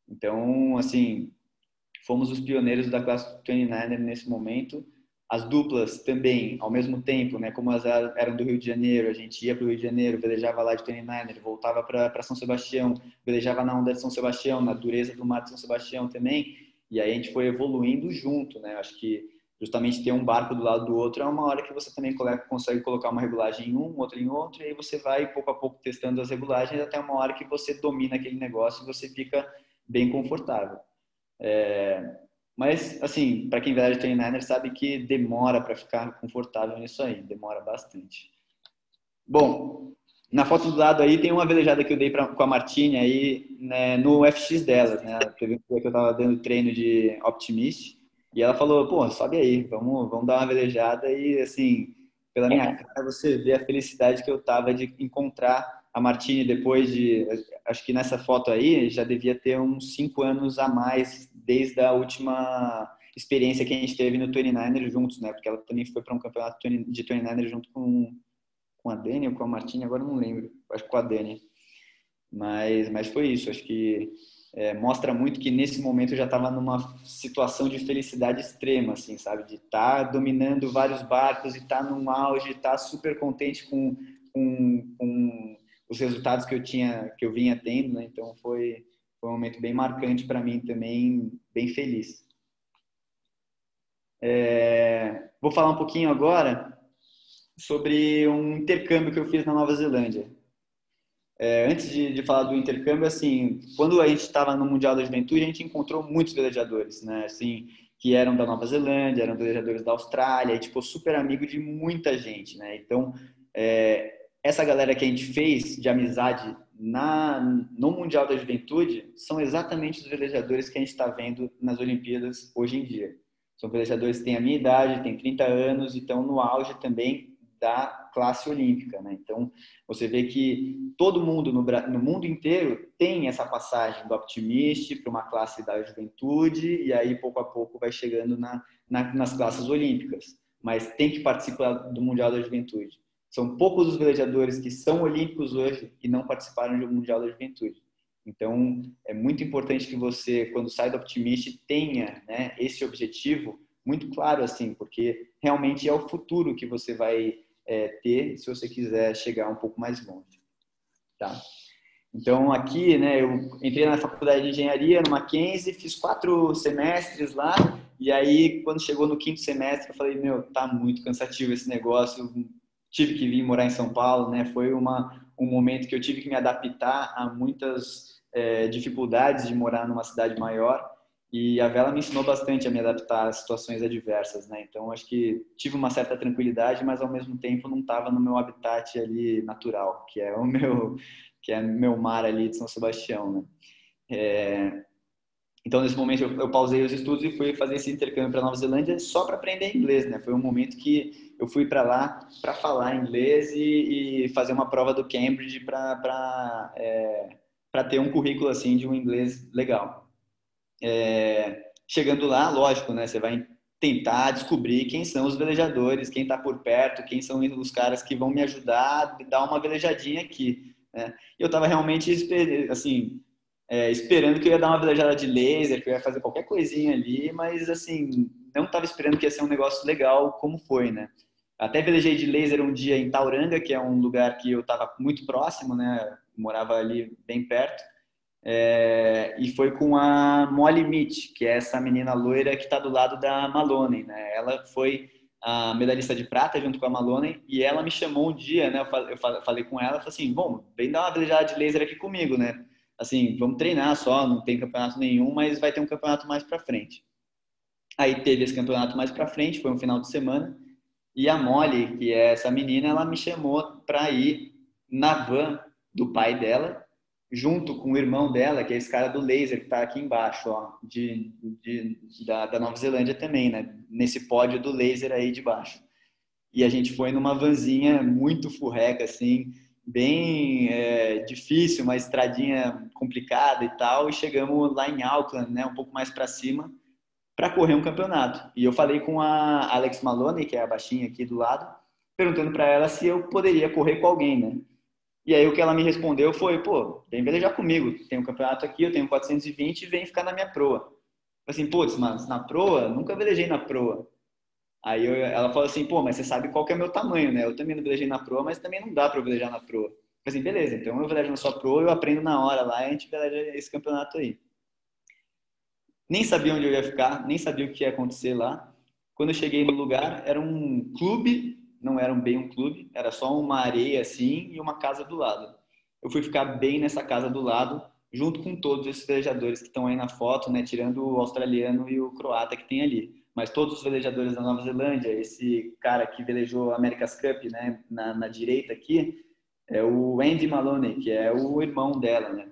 Então, assim, fomos os pioneiros da classe 29 nesse momento. As duplas também, ao mesmo tempo, né? Como elas eram do Rio de Janeiro, a gente ia para o Rio de Janeiro, velejava lá de 29, voltava para São Sebastião, velejava na onda de São Sebastião, na dureza do mar de São Sebastião também. E aí a gente foi evoluindo junto, né? Acho que justamente ter um barco do lado do outro é uma hora que você também consegue colocar uma regulagem em um, outro em outro, e aí você vai pouco a pouco testando as regulagens até uma hora que você domina aquele negócio e você fica bem confortável. Mas, assim, para quem veleja de 29 sabe que demora para ficar confortável nisso aí, demora bastante. Bom, na foto do lado aí tem uma velejada que eu dei com a Martini aí, né, no FX delas, né? Teve um dia que eu tava dando treino de Optimist e ela falou, pô, sobe aí, vamos dar uma velejada e, assim, pela minha cara você vê a felicidade que eu tava de encontrar a Martini depois de, acho que nessa foto aí já devia ter uns 5 anos a mais desde a última experiência que a gente teve no 29 juntos, né? Porque ela também foi para um campeonato de 29 junto com a Dani ou com a Martina, agora não lembro, acho que com a Dani. Mas foi isso, acho que mostra muito que nesse momento eu já estava numa situação de felicidade extrema, assim, sabe? De estar dominando vários barcos e estar num auge, estar super contente com os resultados que eu vinha tendo, né? Então foi um momento bem marcante para mim também, bem feliz. Vou falar um pouquinho agora sobre um intercâmbio que eu fiz na Nova Zelândia. Antes de falar do intercâmbio, assim, quando a gente estava no Mundial da Juventude, a gente encontrou muitos velejadores, né? Assim, que eram da Nova Zelândia, eram velejadores da Austrália, e tipo, super amigo de muita gente, né? Então, essa galera que a gente fez de amizade no Mundial da Juventude são exatamente os velejadores que a gente está vendo nas Olimpíadas hoje em dia. São velejadores que têm a minha idade, têm 30 anos e estão no auge também da classe olímpica, né? Então, você vê que todo mundo no mundo inteiro tem essa passagem do Optimist para uma classe da juventude e aí, pouco a pouco, vai chegando nas classes olímpicas. Mas tem que participar do Mundial da Juventude. São poucos os velejadores que são olímpicos hoje e não participaram do Mundial da Juventude. Então, é muito importante que você, quando sai do Optimist, tenha, né, esse objetivo muito claro, assim, porque realmente é o futuro que você vai ter se você quiser chegar um pouco mais longe, tá? Então, aqui, né, eu entrei na faculdade de engenharia, no Mackenzie, fiz 4 semestres lá, e aí, quando chegou no 5º semestre, eu falei, meu, tá muito cansativo esse negócio, tive que vir morar em São Paulo, né, foi um momento que eu tive que me adaptar a muitas dificuldades de morar numa cidade maior, e a vela me ensinou bastante a me adaptar a situações adversas, né, então acho que tive uma certa tranquilidade, mas ao mesmo tempo não estava no meu habitat ali natural, que é meu mar ali de São Sebastião, né? Então, nesse momento, eu pausei os estudos e fui fazer esse intercâmbio para Nova Zelândia só para aprender inglês, né? Foi um momento que eu fui para lá para falar inglês e fazer uma prova do Cambridge para ter um currículo assim de um inglês legal. Chegando lá, lógico, né? Você vai tentar descobrir quem são os velejadores, quem está por perto, quem são os caras que vão me ajudar a dar uma velejadinha aqui, né? Eu estava realmente assim, esperando que eu ia dar uma velejada de laser, que eu ia fazer qualquer coisinha ali, mas assim, não estava esperando que ia ser um negócio legal como foi, né? Até velejei de laser um dia em Tauranga, que é um lugar que eu estava muito próximo, né? Morava ali bem perto. E foi com a Molly Mitch, que é essa menina loira que está do lado da Maloney, né? Ela foi a medalhista de prata junto com a Maloney e ela me chamou um dia, né? Eu falei com ela, falei assim, bom, vem dar uma velejada de laser aqui comigo, né? Assim, vamos treinar só, não tem campeonato nenhum, mas vai ter um campeonato mais para frente. Aí teve esse campeonato mais para frente, foi um final de semana, e a Molly, que é essa menina, ela me chamou para ir na van do pai dela, junto com o irmão dela, que é esse cara do laser que está aqui embaixo, ó, da Nova Zelândia também, né? Nesse pódio do laser aí de baixo. E a gente foi numa vanzinha muito furreca, assim, bem difícil, uma estradinha complicada e tal, e chegamos lá em Auckland, né? Um pouco mais para cima, para correr um campeonato. E eu falei com a Alex Maloney, que é a baixinha aqui do lado, perguntando para ela se eu poderia correr com alguém, né? E aí o que ela me respondeu foi, pô, vem velejar comigo, tem um campeonato aqui, eu tenho 420 e vem ficar na minha proa. Eu assim, putz, mas na proa? Nunca velejei na proa. Aí ela falou assim, pô, mas você sabe qual que é o meu tamanho, né? Eu também não velejei na proa, mas também não dá para eu velejar na proa. Eu falei assim, beleza, então eu velejo na sua proa, eu aprendo na hora lá e a gente veleja esse campeonato aí. Nem sabia onde eu ia ficar, nem sabia o que ia acontecer lá. Quando eu cheguei no lugar, era um clube, não era bem um clube, era só uma areia assim e uma casa do lado. Eu fui ficar bem nessa casa do lado, junto com todos esses velejadores que estão aí na foto, né, tirando o australiano e o croata que tem ali. Mas todos os velejadores da Nova Zelândia, esse cara que velejou a America's Cup, né, na direita aqui, é o Andy Maloney, que é o irmão dela, né?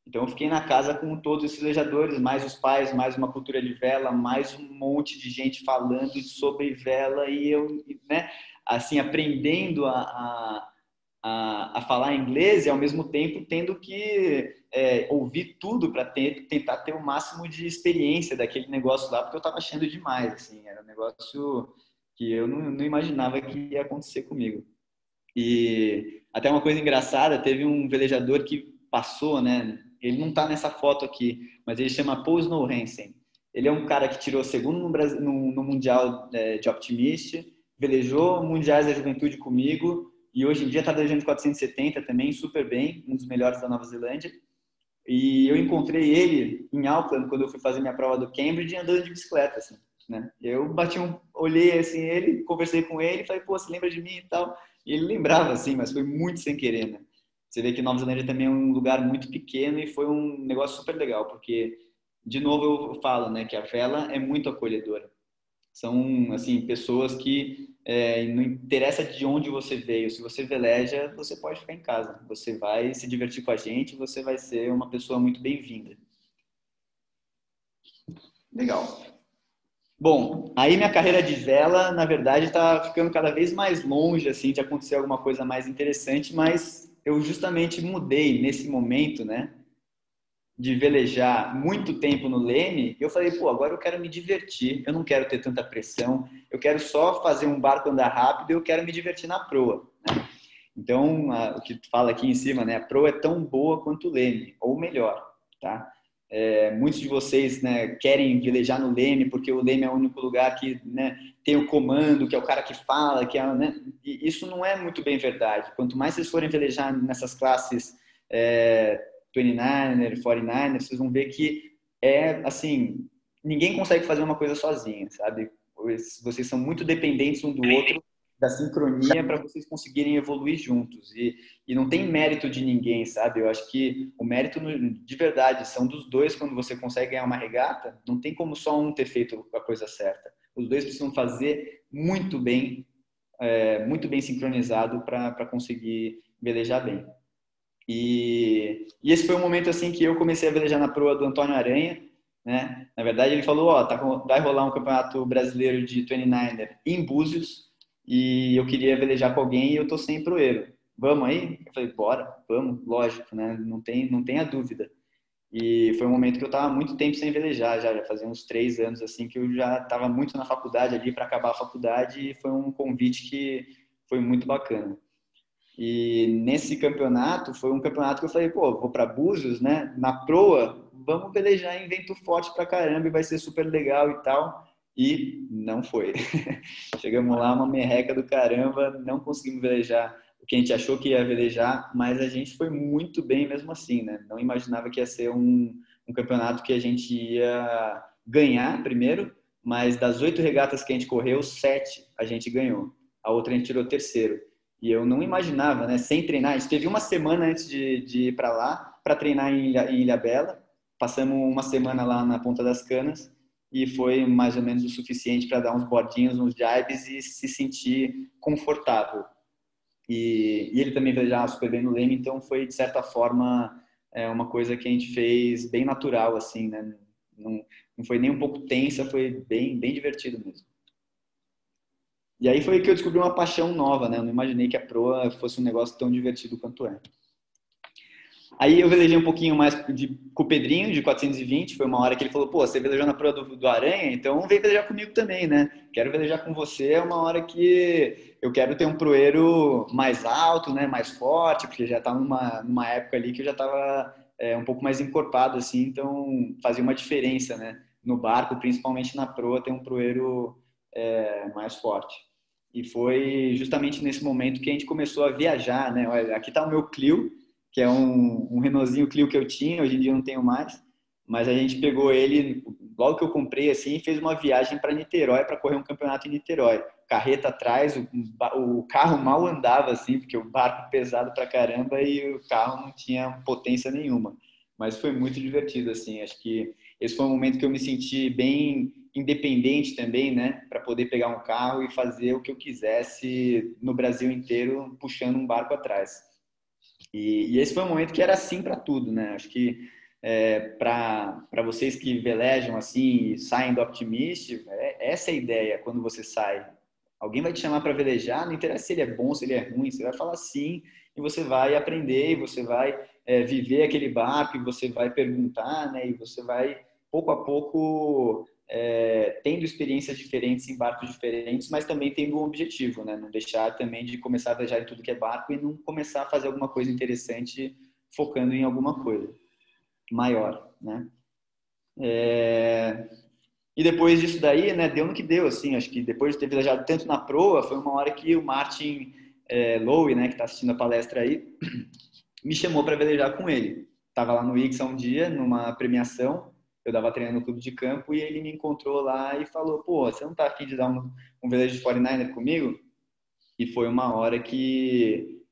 Então eu fiquei na casa com todos esses velejadores, mais os pais, mais uma cultura de vela, mais um monte de gente falando sobre vela e eu, né, assim, aprendendo a falar inglês e ao mesmo tempo tendo que ouvir tudo para tentar ter o máximo de experiência daquele negócio lá, porque eu estava achando demais, assim, era um negócio que eu não imaginava que ia acontecer comigo. E até uma coisa engraçada, teve um velejador que passou, né? Ele não está nessa foto aqui, mas ele chama Paul Snow Hansen. Ele é um cara que tirou segundo no Mundial de Optimist, velejou Mundiais da Juventude comigo e hoje em dia está velejando 470 também, super bem, um dos melhores da Nova Zelândia. E eu encontrei ele em Auckland quando eu fui fazer minha prova do Cambridge andando de bicicleta, assim, né? Eu olhei assim ele, conversei com ele, falei, pô, você lembra de mim e tal? E ele lembrava, assim, mas foi muito sem querer, né? Você vê que Nova Zelândia também é um lugar muito pequeno e foi um negócio super legal, porque, de novo, eu falo, né, que a vela é muito acolhedora. São, assim, pessoas que não interessa de onde você veio, se você veleja, você pode ficar em casa. Você vai se divertir com a gente, você vai ser uma pessoa muito bem-vinda. Legal. Bom, aí minha carreira de vela, na verdade, está ficando cada vez mais longe, assim, de acontecer alguma coisa mais interessante, mas eu justamente mudei nesse momento, né, de velejar muito tempo no leme, e eu falei, pô, agora eu quero me divertir, eu não quero ter tanta pressão, eu quero só fazer um barco andar rápido, eu quero me divertir na proa, né? Então, o que tu fala aqui em cima, né, a proa é tão boa quanto o leme, ou melhor, tá? Muitos de vocês, né, querem velejar no leme, porque o leme é o único lugar que, né, tem o comando, que é o cara que fala, que é, né, e isso não é muito bem verdade. Quanto mais vocês forem velejar nessas classes 29er, 49er, vocês vão ver que assim, ninguém consegue fazer uma coisa sozinho, sabe? Vocês são muito dependentes um do outro, da sincronia, para vocês conseguirem evoluir juntos. E não tem mérito de ninguém, sabe? Eu acho que o mérito, de verdade, são dos dois. Quando você consegue ganhar uma regata, não tem como só um ter feito a coisa certa. Os dois precisam fazer muito bem sincronizado para conseguir velejar bem. E esse foi um momento assim que eu comecei a velejar na proa do Antônio Aranha, né? Na verdade, ele falou, vai rolar um campeonato brasileiro de 29er em Búzios e eu queria velejar com alguém e eu tô sem proeiro. Vamos aí? Eu falei, bora, vamos, lógico, né? Não tem a dúvida. E foi um momento que eu estava muito tempo sem velejar, já fazia uns 3 anos assim que eu já estava muito na faculdade ali para acabar a faculdade, e foi um convite que foi muito bacana. E nesse campeonato, foi um campeonato que eu falei, pô, vou para Búzios, né? Na proa, vamos velejar em vento forte pra caramba e vai ser super legal e tal. E não foi. Chegamos lá, uma merreca do caramba, não conseguimos velejar o que a gente achou que ia velejar, mas a gente foi muito bem mesmo assim, né? Não imaginava que ia ser um campeonato que a gente ia ganhar primeiro, mas das 8 regatas que a gente correu, 7 a gente ganhou. A outra a gente tirou terceiro. E eu não imaginava, né? Sem treinar. A gente teve uma semana antes de ir para lá, para treinar em Ilhabela. Passamos uma semana lá na Ponta das Canas e foi mais ou menos o suficiente para dar uns bordinhos, uns jibes e se sentir confortável. E ele também velejava super bem no leme, então foi, de certa forma, uma coisa que a gente fez bem natural, assim, né? Não foi nem um pouco tensa, foi bem, bem divertido mesmo. E aí foi que eu descobri uma paixão nova, né? Eu não imaginei que a proa fosse um negócio tão divertido quanto é. Aí eu velejei um pouquinho mais com o Pedrinho, de 420. Foi uma hora que ele falou, pô, você velejou na proa do Aranha, então vem velejar comigo também, né? Quero velejar com você. É uma hora que eu quero ter um proeiro mais alto, né? Mais forte, porque já tá numa época ali que eu já tava um pouco mais encorpado, assim. Então fazia uma diferença, né? No barco, principalmente na proa, ter um proeiro mais forte. E foi justamente nesse momento que a gente começou a viajar, né? Olha, aqui está o meu Clio, que é um Renaultzinho Clio que eu tinha, hoje em dia eu não tenho mais, mas a gente pegou ele, logo que eu comprei, assim, e fez uma viagem para Niterói, para correr um campeonato em Niterói. Carreta atrás, o carro mal andava, assim, porque o barco pesado pra caramba e o carro não tinha potência nenhuma. Mas foi muito divertido, assim, acho que esse foi um momento que eu me senti bem independente também, né, para poder pegar um carro e fazer o que eu quisesse no Brasil inteiro, puxando um barco atrás. E esse foi um momento que era assim para tudo, né? Acho que para vocês que velejam assim e saem do Optimist, essa é a ideia quando você sai. Alguém vai te chamar para velejar, não interessa se ele é bom, se ele é ruim, você vai falar sim e você vai aprender, e você vai viver aquele barco, e você vai perguntar, né? E você vai pouco a pouco tendo experiências diferentes em barcos diferentes, mas também tendo um objetivo, né? Não deixar também de começar a viajar em tudo que é barco e não começar a fazer alguma coisa interessante focando em alguma coisa maior, né? E depois disso daí, né, deu no que deu, assim, acho que depois de ter viajado tanto na proa, foi uma hora que o Martin Lowe, né, que está assistindo a palestra aí, me chamou para velejar com ele. Tava lá no Ixa um dia, numa premiação, eu dava treino no clube de campo e ele me encontrou lá e falou, pô, você não tá afim de dar um velejo de 49er comigo? E foi uma hora que,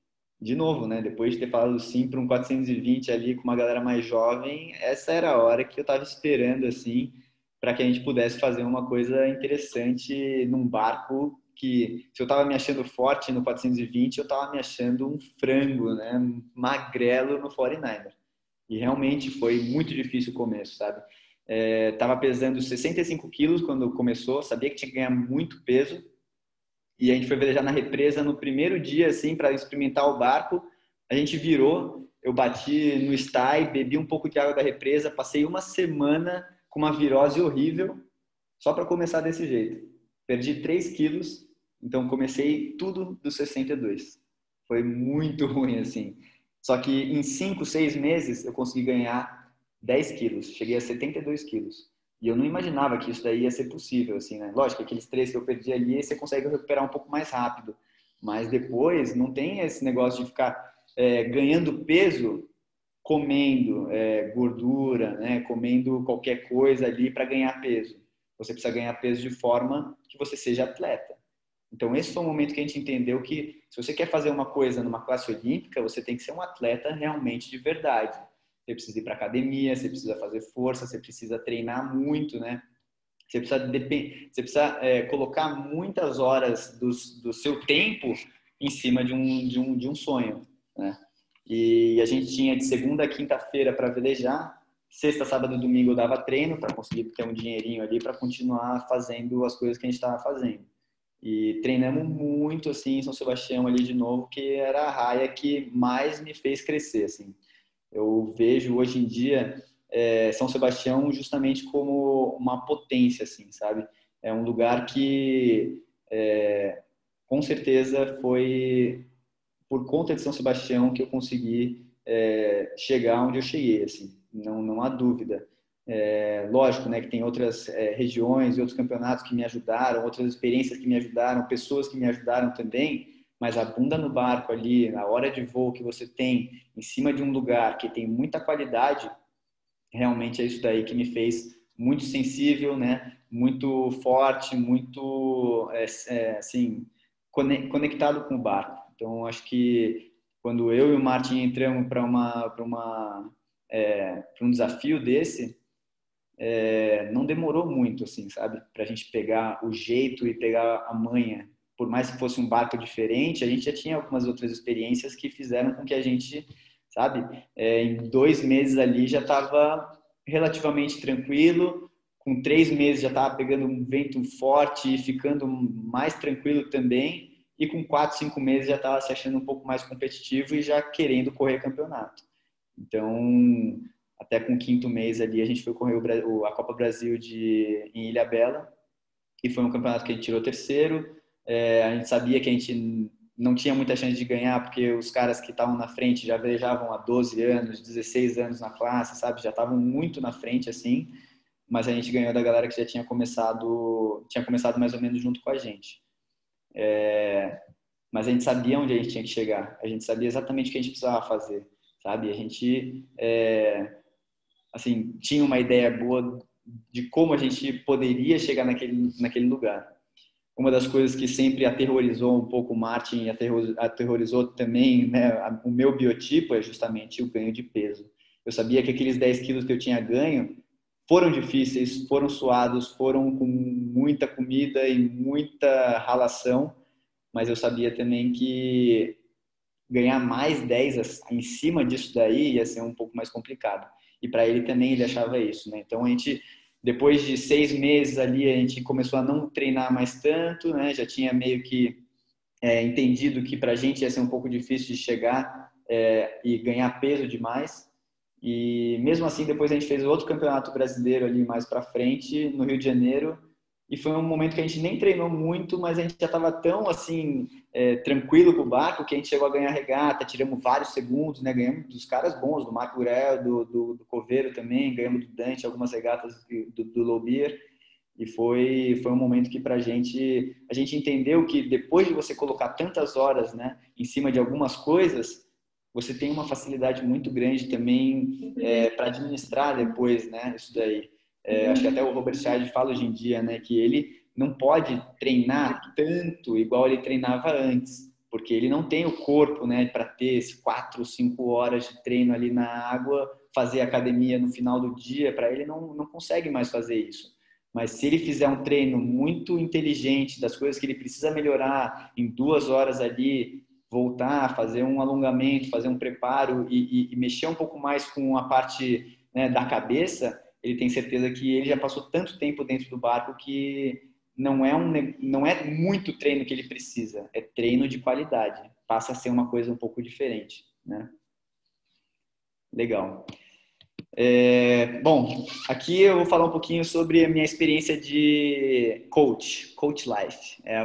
de novo, né, depois de ter falado sim para um 420 ali com uma galera mais jovem, essa era a hora que eu tava esperando, assim, para que a gente pudesse fazer uma coisa interessante num barco que, se eu tava me achando forte no 420, eu tava me achando um frango, né, magrelo no 49er. E realmente foi muito difícil o começo, sabe? Tava pesando 65 quilos quando começou, sabia que tinha que ganhar muito peso. E a gente foi velejar na represa no primeiro dia, assim, para experimentar o barco. A gente virou, eu bati no stay, bebi um pouco de água da represa, passei uma semana com uma virose horrível, só para começar desse jeito. Perdi 3 quilos, então comecei tudo dos 62. Foi muito ruim, assim. Só que em 5, 6 meses eu consegui ganhar 10 quilos, cheguei a 72 quilos. E eu não imaginava que isso daí ia ser possível, assim, né? Lógico, aqueles 3 que eu perdi ali, você consegue recuperar um pouco mais rápido. Mas depois, não tem esse negócio de ficar ganhando peso comendo gordura, né? Comendo qualquer coisa ali para ganhar peso. Você precisa ganhar peso de forma que você seja atleta. Então, esse foi o momento que a gente entendeu que se você quer fazer uma coisa numa classe olímpica, você tem que ser um atleta realmente de verdade. Você precisa ir para academia, você precisa fazer força, você precisa treinar muito, né? Você precisa colocar muitas horas do seu tempo em cima de um sonho, né? E a gente tinha de segunda a quinta-feira para velejar, sexta, sábado e domingo eu dava treino para conseguir ter um dinheirinho ali para continuar fazendo as coisas que a gente estava fazendo. E treinamos muito assim em São Sebastião ali de novo, que era a raia que mais me fez crescer, assim. Eu vejo hoje em dia São Sebastião justamente como uma potência, assim, sabe? É um lugar que com certeza foi por conta de São Sebastião que eu consegui chegar onde eu cheguei, assim, não há dúvida. Lógico, né, que tem outras regiões e outros campeonatos que me ajudaram, outras experiências que me ajudaram, pessoas que me ajudaram também, mas a bunda no barco ali, na hora de voo que você tem em cima de um lugar que tem muita qualidade, realmente é isso daí que me fez muito sensível, né, muito forte, muito assim, conectado com o barco. Então, acho que quando eu e o Martin entramos para um desafio desse, não demorou muito, assim, sabe? Para a gente pegar o jeito e pegar a manha. Por mais que fosse um barco diferente, a gente já tinha algumas outras experiências que fizeram com que a gente, sabe? Em 2 meses ali já estava relativamente tranquilo. Com 3 meses já estava pegando um vento forte e ficando mais tranquilo também. E com 4, 5 meses já estava se achando um pouco mais competitivo e já querendo correr campeonato. Então, até com o 5º mês ali, a gente foi correr a Copa Brasil em Ilhabela, e foi um campeonato que a gente tirou terceiro. A gente sabia que a gente não tinha muita chance de ganhar, porque os caras que estavam na frente já velejavam há 12 anos, 16 anos na classe, sabe? Já estavam muito na frente, assim, mas a gente ganhou da galera que já tinha começado mais ou menos junto com a gente. Mas a gente sabia onde a gente tinha que chegar, a gente sabia exatamente o que a gente precisava fazer, sabe? A gente assim, tinha uma ideia boa de como a gente poderia chegar naquele lugar. Uma das coisas que sempre aterrorizou um pouco o Martin e aterrorizou também, né, o meu biotipo é justamente o ganho de peso. Eu sabia que aqueles 10 quilos que eu tinha ganho foram difíceis, foram suados, foram com muita comida e muita ralação, mas eu sabia também que ganhar mais 10 em cima disso daí ia ser um pouco mais complicado. E para ele também ele achava isso, né? Então a gente, depois de 6 meses ali, a gente começou a não treinar mais tanto, né? Já tinha meio que entendido que para a gente ia ser um pouco difícil de chegar e ganhar peso demais. E mesmo assim, depois a gente fez outro campeonato brasileiro ali mais para frente, no Rio de Janeiro, e foi um momento que a gente nem treinou muito, mas a gente já estava tão assim tranquilo com o barco que a gente chegou a ganhar regata, tiramos vários segundos, né? Ganhamos dos caras bons, do Marco Gurel, do Coveiro também, ganhamos do Dante, algumas regatas do Lobier, e foi um momento que a gente entendeu que depois de você colocar tantas horas, né, em cima de algumas coisas, você tem uma facilidade muito grande também para administrar depois, né, isso daí. Acho que até o Robert Scheid fala hoje em dia, né, que ele não pode treinar tanto igual ele treinava antes, porque ele não tem o corpo, né, para ter 4, 5 horas de treino ali na água, fazer academia no final do dia, para ele não consegue mais fazer isso. Mas se ele fizer um treino muito inteligente das coisas que ele precisa melhorar em 2 horas ali, voltar, fazer um alongamento, fazer um preparo e mexer um pouco mais com a parte, né, da cabeça, ele tem certeza que ele já passou tanto tempo dentro do barco que não é muito treino que ele precisa, é treino de qualidade. Passa a ser uma coisa um pouco diferente, né? Legal. Bom, aqui eu vou falar um pouquinho sobre a minha experiência de coach life. É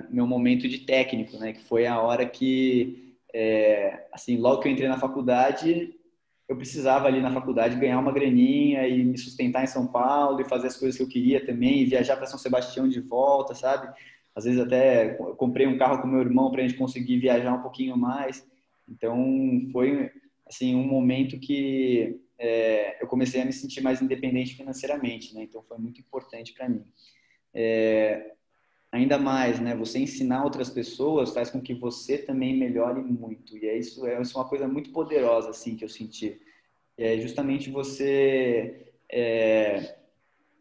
meu momento de técnico, né? Que foi a hora que, assim, logo que eu entrei na faculdade, eu precisava ali na faculdade ganhar uma graninha e me sustentar em São Paulo e fazer as coisas que eu queria também, e viajar para São Sebastião de volta, sabe? Às vezes até eu comprei um carro com meu irmão para a gente conseguir viajar um pouquinho mais. Então foi assim um momento que eu comecei a me sentir mais independente financeiramente, né? Então foi muito importante para mim. Ainda mais, né? Você ensinar outras pessoas faz com que você também melhore muito. E isso é uma coisa muito poderosa, assim, que eu senti. É justamente você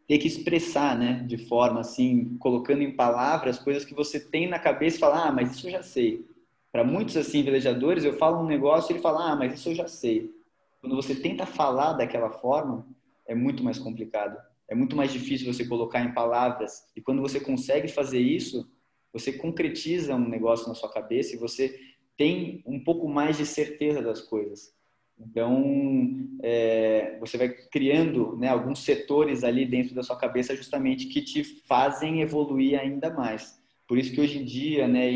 ter que expressar, né? De forma, assim, colocando em palavras coisas que você tem na cabeça e falar, ah, mas isso eu já sei. Para muitos, assim, velejadores, eu falo um negócio e ele fala, ah, mas isso eu já sei. Quando você tenta falar daquela forma, é muito mais complicado. É muito mais difícil você colocar em palavras. E quando você consegue fazer isso, você concretiza um negócio na sua cabeça e você tem um pouco mais de certeza das coisas. Então, você vai criando, né, alguns setores ali dentro da sua cabeça justamente que te fazem evoluir ainda mais. Por isso que hoje em dia, né,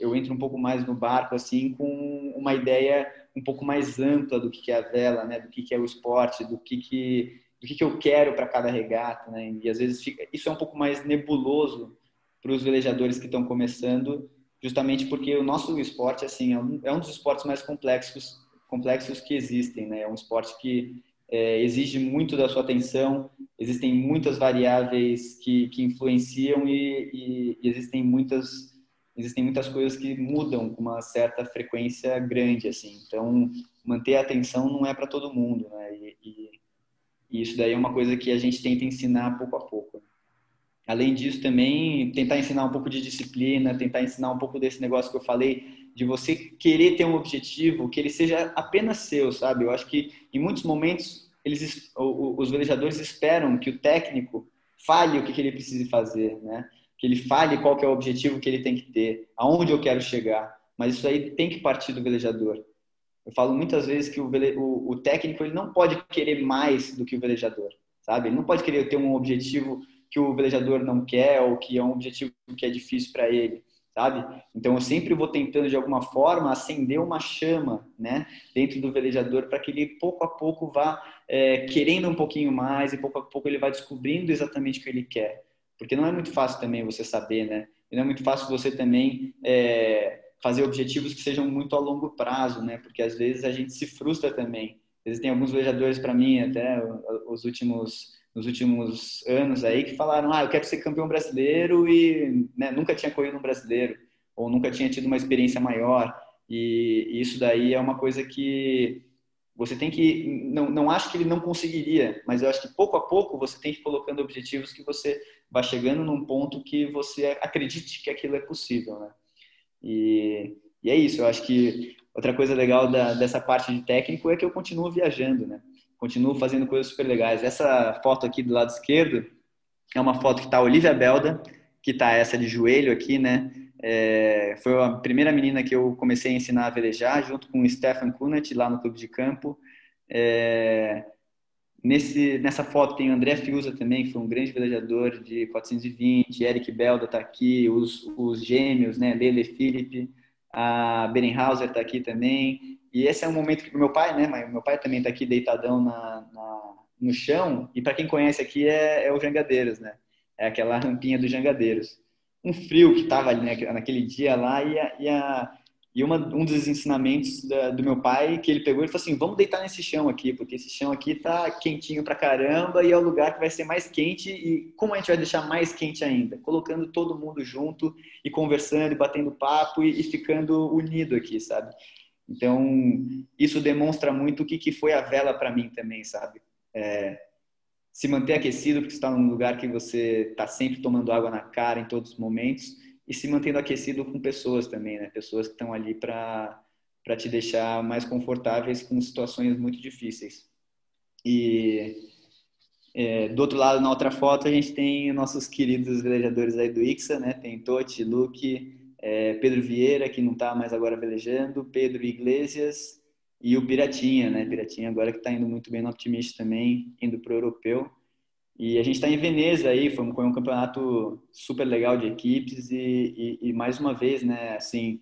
eu entro um pouco mais no barco assim com uma ideia um pouco mais ampla do que é a vela, né, do que é o esporte, do que eu quero para cada regata, né? E às vezes isso é um pouco mais nebuloso para os velejadores que estão começando, justamente porque o nosso esporte assim é um dos esportes mais complexos que existem, né? É um esporte que exige muito da sua atenção, existem muitas variáveis que influenciam e existem muitas coisas que mudam com uma certa frequência grande, assim. Então, manter a atenção não é para todo mundo, né? E isso daí é uma coisa que a gente tenta ensinar pouco a pouco. Além disso, também tentar ensinar um pouco de disciplina, tentar ensinar um pouco desse negócio que eu falei, de você querer ter um objetivo, que ele seja apenas seu, sabe? Eu acho que em muitos momentos os velejadores esperam que o técnico fale o que ele precisa fazer, né? Que ele fale qual que é o objetivo que ele tem que ter, aonde eu quero chegar. Mas isso aí tem que partir do velejador. Eu falo muitas vezes que o técnico ele não pode querer mais do que o velejador, sabe? Ele não pode querer ter um objetivo que o velejador não quer ou que é um objetivo que é difícil para ele, sabe? Então eu sempre vou tentando de alguma forma acender uma chama, né, dentro do velejador para que ele pouco a pouco vá querendo um pouquinho mais e pouco a pouco ele vai descobrindo exatamente o que ele quer, porque não é muito fácil também você saber, né? E não é muito fácil você também fazer objetivos que sejam muito a longo prazo, né? Porque às vezes a gente se frustra também. Existem alguns velejadores para mim até nos últimos anos aí que falaram, ah, eu quero ser campeão brasileiro e né, nunca tinha corrido um brasileiro ou nunca tinha tido uma experiência maior. E isso daí é uma coisa que você tem que não acho que ele não conseguiria, mas eu acho que pouco a pouco você tem que ir colocando objetivos que você vai chegando num ponto que você acredite que aquilo é possível, né? E é isso, eu acho que outra coisa legal dessa parte de técnico é que eu continuo viajando, né? Continuo fazendo coisas super legais. Essa foto aqui do lado esquerdo é uma foto que está a Olivia Belda, que está essa de joelho aqui, né? Foi a primeira menina que eu comecei a ensinar a velejar, junto com o Stefan Kunert, lá no clube de campo. Nessa foto tem o André Fiuza também, que foi um grande velejador de 420, Eric Belda está aqui, os gêmeos, né, Lele e Felipe, a Berenhauser está aqui também, e esse é um momento que meu pai, né, meu pai também está aqui deitadão no chão, e para quem conhece aqui é o Jangadeiros, né, é aquela rampinha dos Jangadeiros. Um frio que estava ali, né, naquele dia lá, um dos ensinamentos do meu pai, que ele pegou e falou assim, vamos deitar nesse chão aqui, porque esse chão aqui tá quentinho pra caramba e é o lugar que vai ser mais quente. E como a gente vai deixar mais quente ainda? Colocando todo mundo junto e conversando e batendo papo e ficando unido aqui, sabe? Então, isso demonstra muito o que foi a vela para mim também, sabe? Se manter aquecido, porque você está num lugar que você está sempre tomando água na cara em todos os momentos, e se mantendo aquecido com pessoas também, né? Pessoas que estão ali para te deixar mais confortáveis com situações muito difíceis. E do outro lado, na outra foto, a gente tem nossos queridos velejadores aí do IXA, né? Tem Totti, Luque, Pedro Vieira, que não está mais agora velejando, Pedro Iglesias e o Piratinha, né? Piratinha agora que está indo muito bem no Optimist também, indo para o Europeu. E a gente está em Veneza aí, foi um campeonato super legal de equipes e mais uma vez, né, assim,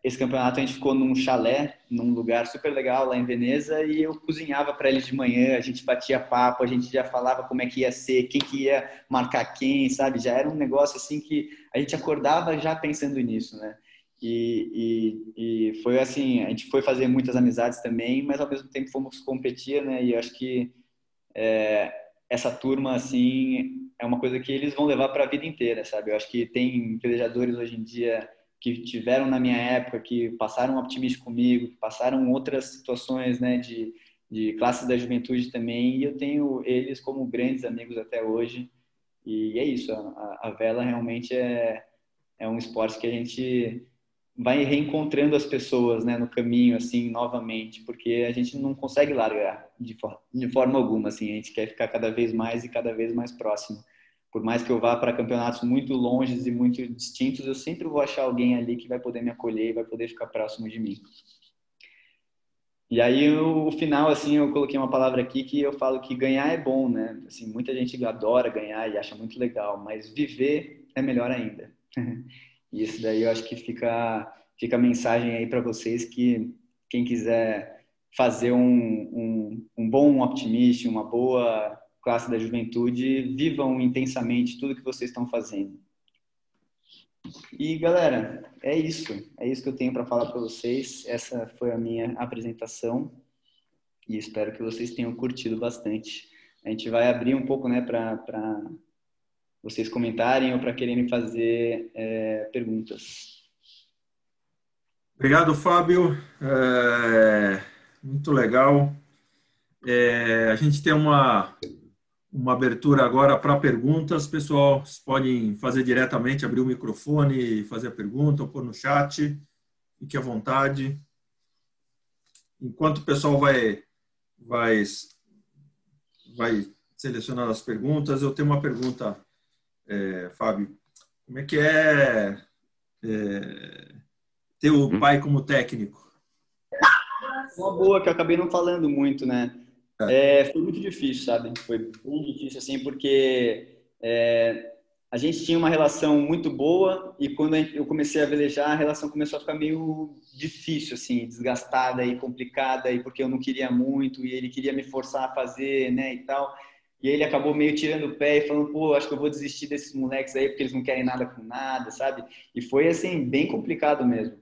esse campeonato a gente ficou num chalé, num lugar super legal lá em Veneza, e eu cozinhava para eles de manhã, a gente batia papo, a gente já falava como é que ia ser, quem que ia marcar quem, sabe? Já era um negócio assim que a gente acordava já pensando nisso, né? E foi assim, a gente foi fazer muitas amizades também, mas ao mesmo tempo fomos competir, né? E eu acho que essa turma, assim, é uma coisa que eles vão levar para a vida inteira, sabe? Eu acho que tem pelejadores hoje em dia que tiveram na minha época, que passaram Optimist comigo, que passaram outras situações, né, de classe da juventude também, e eu tenho eles como grandes amigos até hoje. E é isso, a vela realmente é um esporte que a gente vai reencontrando as pessoas, né, no caminho, assim, novamente, porque a gente não consegue largar de forma alguma, assim, a gente quer ficar cada vez mais e cada vez mais próximo. Por mais que eu vá para campeonatos muito longes e muito distintos, eu sempre vou achar alguém ali que vai poder me acolher e vai poder ficar próximo de mim. E aí, o final, assim, eu coloquei uma palavra aqui que eu falo que ganhar é bom, né? Assim, muita gente adora ganhar e acha muito legal, mas viver é melhor ainda. E isso daí eu acho que fica a mensagem aí para vocês que quem quiser fazer um bom Optimist, uma boa classe da juventude, vivam intensamente tudo que vocês estão fazendo. E galera, é isso que eu tenho para falar para vocês. Essa foi a minha apresentação e espero que vocês tenham curtido bastante. A gente vai abrir um pouco, né, para vocês comentarem ou para quererem fazer perguntas. Obrigado, Fábio. Muito legal. A gente tem uma abertura agora para perguntas. Pessoal, vocês podem fazer diretamente, abrir o microfone e fazer a pergunta ou pôr no chat. Fique à vontade. Enquanto o pessoal vai selecionando as perguntas, eu tenho uma pergunta, Fábio. Como é que ter o pai como técnico? Uma boa que eu acabei não falando muito, né? Foi muito difícil, sabe? Foi bem difícil, assim, porque a gente tinha uma relação muito boa e quando eu comecei a velejar, a relação começou a ficar meio difícil, assim, desgastada e complicada, e porque eu não queria muito e ele queria me forçar a fazer, né, e tal. E ele acabou meio tirando o pé e falando, pô, acho que eu vou desistir desses moleques aí porque eles não querem nada com nada, sabe? E foi, assim, bem complicado mesmo.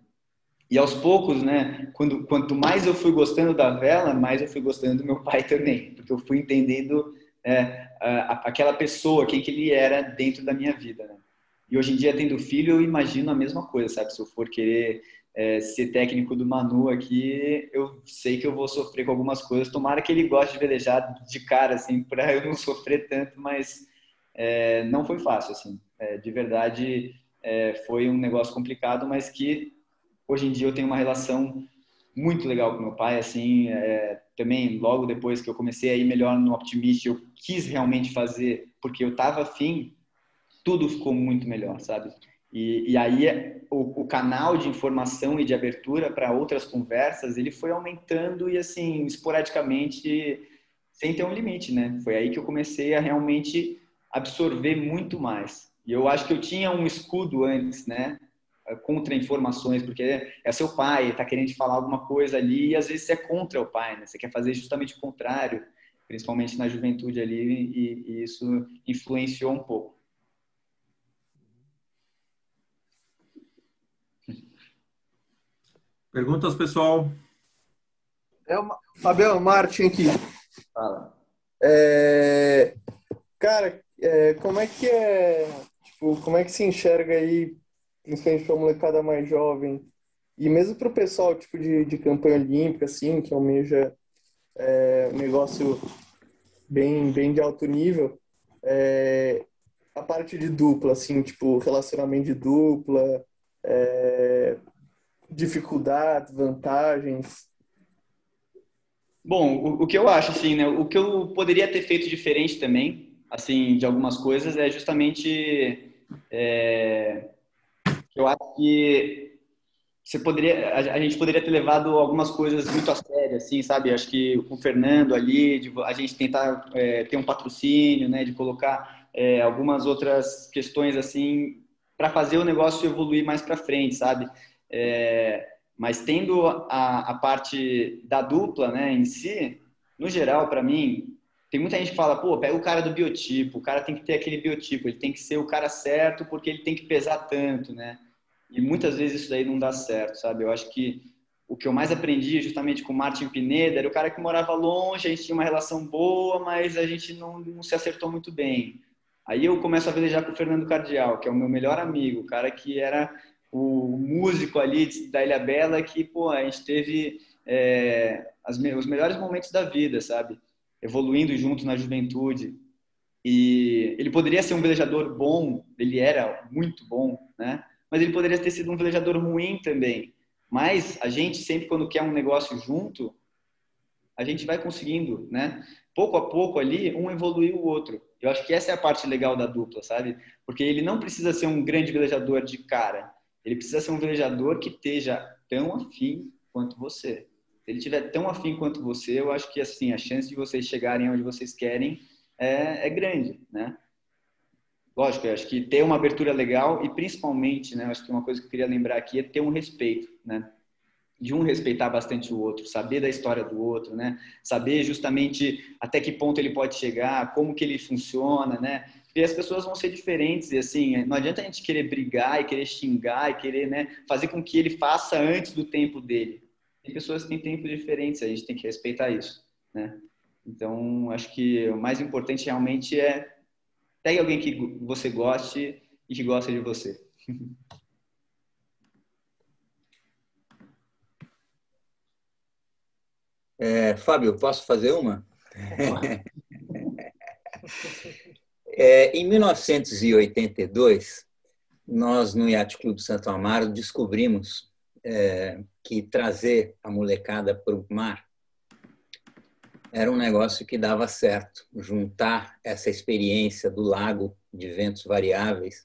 E aos poucos, né, quanto mais eu fui gostando da vela, mais eu fui gostando do meu pai também, porque eu fui entendendo aquela pessoa, quem que ele era dentro da minha vida, né? E hoje em dia, tendo filho, eu imagino a mesma coisa, sabe? Se eu for querer ser técnico do Manu aqui, eu sei que eu vou sofrer com algumas coisas. Tomara que ele goste de velejar de cara, assim, para eu não sofrer tanto, mas não foi fácil, assim. De verdade, foi um negócio complicado, mas que hoje em dia eu tenho uma relação muito legal com meu pai, assim, também logo depois que eu comecei a ir melhor no Optimist, eu quis realmente fazer, porque eu tava afim, tudo ficou muito melhor, sabe? E aí o canal de informação e de abertura para outras conversas, ele foi aumentando e assim, esporadicamente, sem ter um limite, né? Foi aí que eu comecei a realmente absorver muito mais. E eu acho que eu tinha um escudo antes, né? Contra informações, porque é seu pai, tá querendo te falar alguma coisa ali e às vezes você é contra o pai, né? Você quer fazer justamente o contrário, principalmente na juventude ali, e isso influenciou um pouco. Perguntas, pessoal? Fabião, Martin aqui. Fala. Cara, como é que tipo, como é que se enxerga aí, principalmente pra molecada mais jovem, e mesmo pro pessoal, tipo, de campanha olímpica, assim, que almeja um negócio bem de alto nível, a parte de dupla, assim, tipo, relacionamento de dupla, dificuldades, vantagens. Bom, o que eu acho, assim, né? O que eu poderia ter feito diferente também, assim, de algumas coisas, é justamente eu acho que a gente poderia ter levado algumas coisas muito a sério, assim, sabe? Acho que com o Fernando ali, a gente tentar ter um patrocínio, né? De colocar algumas outras questões, assim, para fazer o negócio evoluir mais para frente, sabe? Mas tendo a parte da dupla, né, em si, no geral, para mim, tem muita gente que fala, pô, pega o cara do biotipo, o cara tem que ter aquele biotipo, ele tem que ser o cara certo porque ele tem que pesar tanto, né? E muitas vezes isso daí não dá certo, sabe? Eu acho que o que eu mais aprendi justamente com o Martin Pineda era o cara que morava longe, a gente tinha uma relação boa, mas a gente não se acertou muito bem. Aí eu começo a velejar com o Fernando Cardial, que é o meu melhor amigo, o cara que era o músico ali da Ilha Bela, que, pô, a gente teve os melhores momentos da vida, sabe? Evoluindo juntos na juventude. E ele poderia ser um velejador bom, ele era muito bom, né? Mas ele poderia ter sido um velejador ruim também. Mas a gente sempre, quando quer um negócio junto, a gente vai conseguindo, né? Pouco a pouco ali, um evolui o outro. Eu acho que essa é a parte legal da dupla, sabe? Porque ele não precisa ser um grande velejador de cara. Ele precisa ser um velejador que esteja tão afim quanto você. Se ele estiver tão afim quanto você, eu acho que assim, a chance de vocês chegarem onde vocês querem é grande, né? Lógico, eu acho que ter uma abertura legal e principalmente, né, eu acho que uma coisa que eu queria lembrar aqui é ter um respeito, né? De um respeitar bastante o outro, saber da história do outro, né? Saber justamente até que ponto ele pode chegar, como que ele funciona, né? Porque as pessoas vão ser diferentes e assim, não adianta a gente querer brigar e querer xingar e querer, né, fazer com que ele faça antes do tempo dele. Tem pessoas que têm tempos diferentes, a gente tem que respeitar isso, né? Então, acho que o mais importante realmente é pegue alguém que você goste e que gosta de você. Fábio, posso fazer uma? Em 1982, nós no Yacht Clube Santo Amaro descobrimos que trazer a molecada para o mar era um negócio que dava certo. Juntar essa experiência do lago de ventos variáveis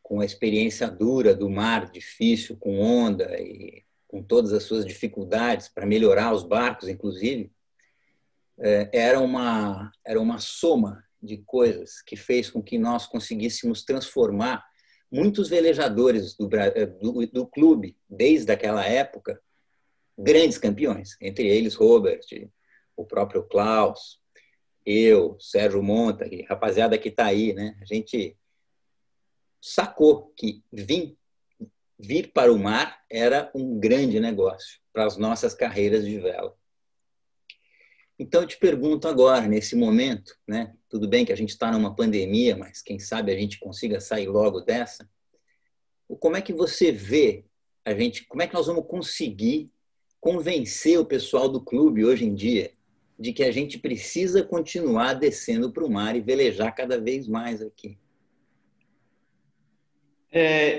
com a experiência dura do mar, difícil, com onda e com todas as suas dificuldades para melhorar os barcos, inclusive, era uma soma de coisas que fez com que nós conseguíssemos transformar muitos velejadores do clube, desde aquela época, grandes campeões, entre eles Robert, o próprio Klaus, eu, Sérgio Monta, rapaziada que está aí, né? A gente sacou que vir para o mar era um grande negócio para as nossas carreiras de vela. Então, eu te pergunto agora, nesse momento, né? Tudo bem que a gente está numa pandemia, mas quem sabe a gente consiga sair logo dessa. Como é que você vê como é que nós vamos conseguir convencer o pessoal do clube hoje em dia de que a gente precisa continuar descendo para o mar e velejar cada vez mais aqui?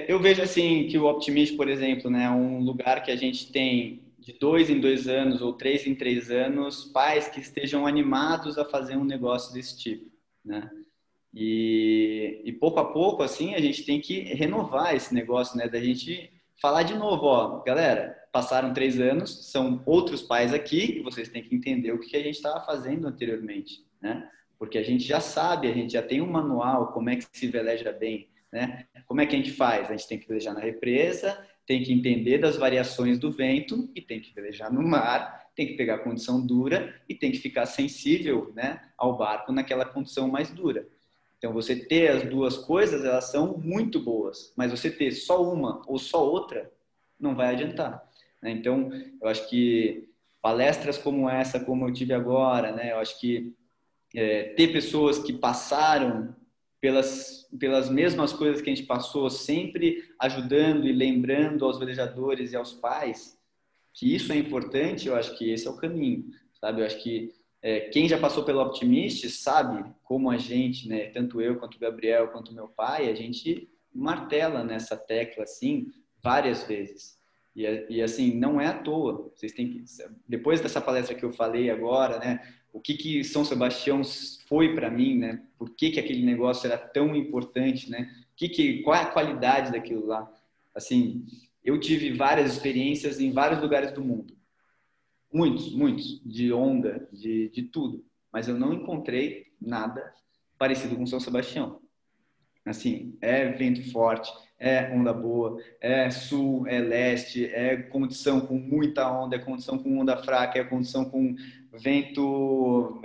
Eu vejo assim que o Optimist, por exemplo, né, é um lugar que a gente tem de 2 em 2 anos ou 3 em 3 anos pais que estejam animados a fazer um negócio desse tipo, né? E pouco a pouco, assim, a gente tem que renovar esse negócio, né? Da gente falar de novo, ó, galera, passaram 3 anos, são outros pais aqui e vocês têm que entender o que a gente estava fazendo anteriormente, né? Porque a gente já sabe, a gente já tem um manual, como é que se veleja bem, né? Como é que a gente faz? A gente tem que velejar na represa, tem que entender das variações do vento e tem que velejar no mar, tem que pegar a condição dura e tem que ficar sensível, né, ao barco naquela condição mais dura. Então, você ter as duas coisas, elas são muito boas, mas você ter só uma ou só outra, não vai adiantar, né? Então, eu acho que palestras como essa, como eu tive agora, né, eu acho que ter pessoas que passaram pelas mesmas coisas que a gente passou, sempre ajudando e lembrando aos velejadores e aos pais que isso é importante, eu acho que esse é o caminho, sabe? Eu acho que quem já passou pelo Optimist sabe como a gente, né, tanto eu quanto o Gabriel, quanto o meu pai, a gente martela nessa tecla, assim, várias vezes. E assim, não é à toa. Vocês têm que, depois dessa palestra que eu falei agora, né, o que São Sebastião foi para mim, né? Por que aquele negócio era tão importante, né? Qual é a qualidade daquilo lá? Assim, eu tive várias experiências em vários lugares do mundo. Muitos, de onda, de tudo. Mas eu não encontrei nada parecido com São Sebastião. Assim, é vento forte, é onda boa, é sul, é leste, é condição com muita onda, é condição com onda fraca, é condição com vento,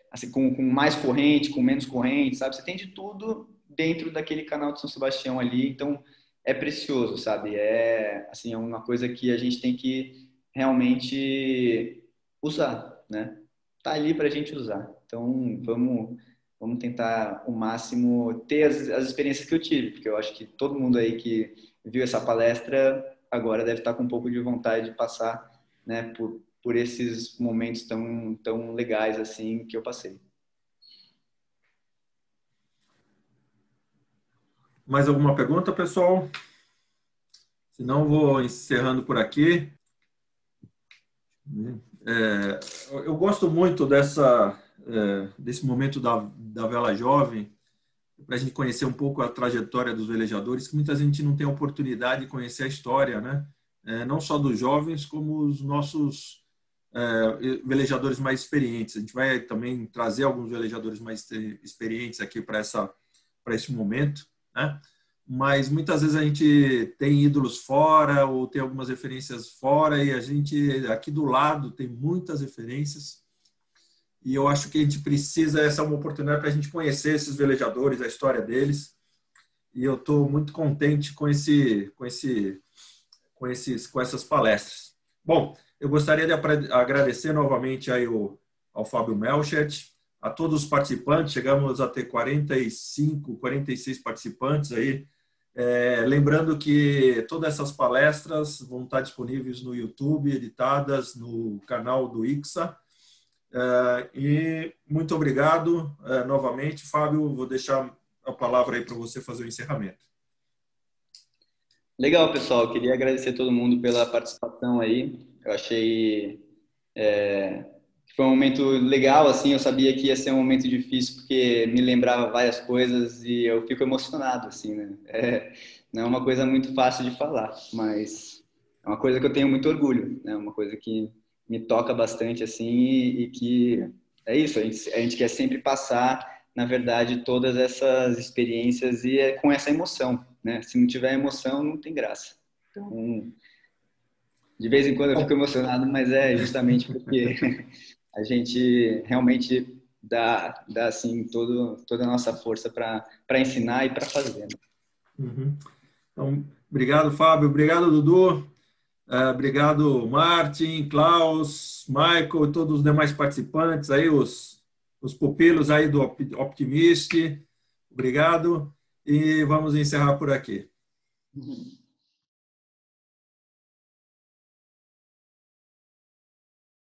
assim, com mais corrente, com menos corrente, sabe? Você tem de tudo dentro daquele canal de São Sebastião ali, então é precioso, sabe? Assim, é uma coisa que a gente tem que realmente usar, né? Tá ali para a gente usar. Então, vamos tentar o máximo ter as experiências que eu tive, porque eu acho que todo mundo aí que viu essa palestra agora deve estar com um pouco de vontade de passar, né, por esses momentos tão legais assim que eu passei. Mais alguma pergunta, pessoal? Se não, vou encerrando por aqui. Eu gosto muito desse momento da Vela Jovem, para a gente conhecer um pouco a trajetória dos velejadores, que muita gente não tem a oportunidade de conhecer a história, né? Não só dos jovens, como os nossos velejadores mais experientes. A gente vai também trazer alguns velejadores mais experientes aqui para esse momento, né? Mas muitas vezes a gente tem ídolos fora ou tem algumas referências fora e a gente aqui do lado tem muitas referências e eu acho que a gente precisa, essa é uma oportunidade para a gente conhecer esses velejadores, a história deles, e eu estou muito contente com essas palestras. Bom, eu gostaria de agradecer novamente aí ao Fábio Melchert, a todos os participantes, chegamos a ter 45, 46 participantes aí. Lembrando que todas essas palestras vão estar disponíveis no YouTube, editadas no canal do ICSA. E muito obrigado novamente, Fábio. Vou deixar a palavra aí para você fazer o encerramento. Legal, pessoal. Queria agradecer a todo mundo pela participação aí. Eu achei que foi um momento legal, assim. Eu sabia que ia ser um momento difícil porque me lembrava várias coisas e eu fico emocionado, assim, né? Não é uma coisa muito fácil de falar, mas é uma coisa que eu tenho muito orgulho, né? Uma coisa que me toca bastante, assim, e que é isso. A gente quer sempre passar, na verdade, todas essas experiências e com essa emoção, né? Se não tiver emoção, não tem graça. Então, de vez em quando eu fico emocionado, mas é justamente porque a gente realmente dá assim, toda a nossa força para ensinar e para fazer. Né? Uhum. Então, obrigado, Fábio. Obrigado, Dudu. Obrigado, Martin, Klaus, Michael e todos os demais participantes, aí, os pupilos aí do Optimist. Obrigado. E vamos encerrar por aqui. Uhum.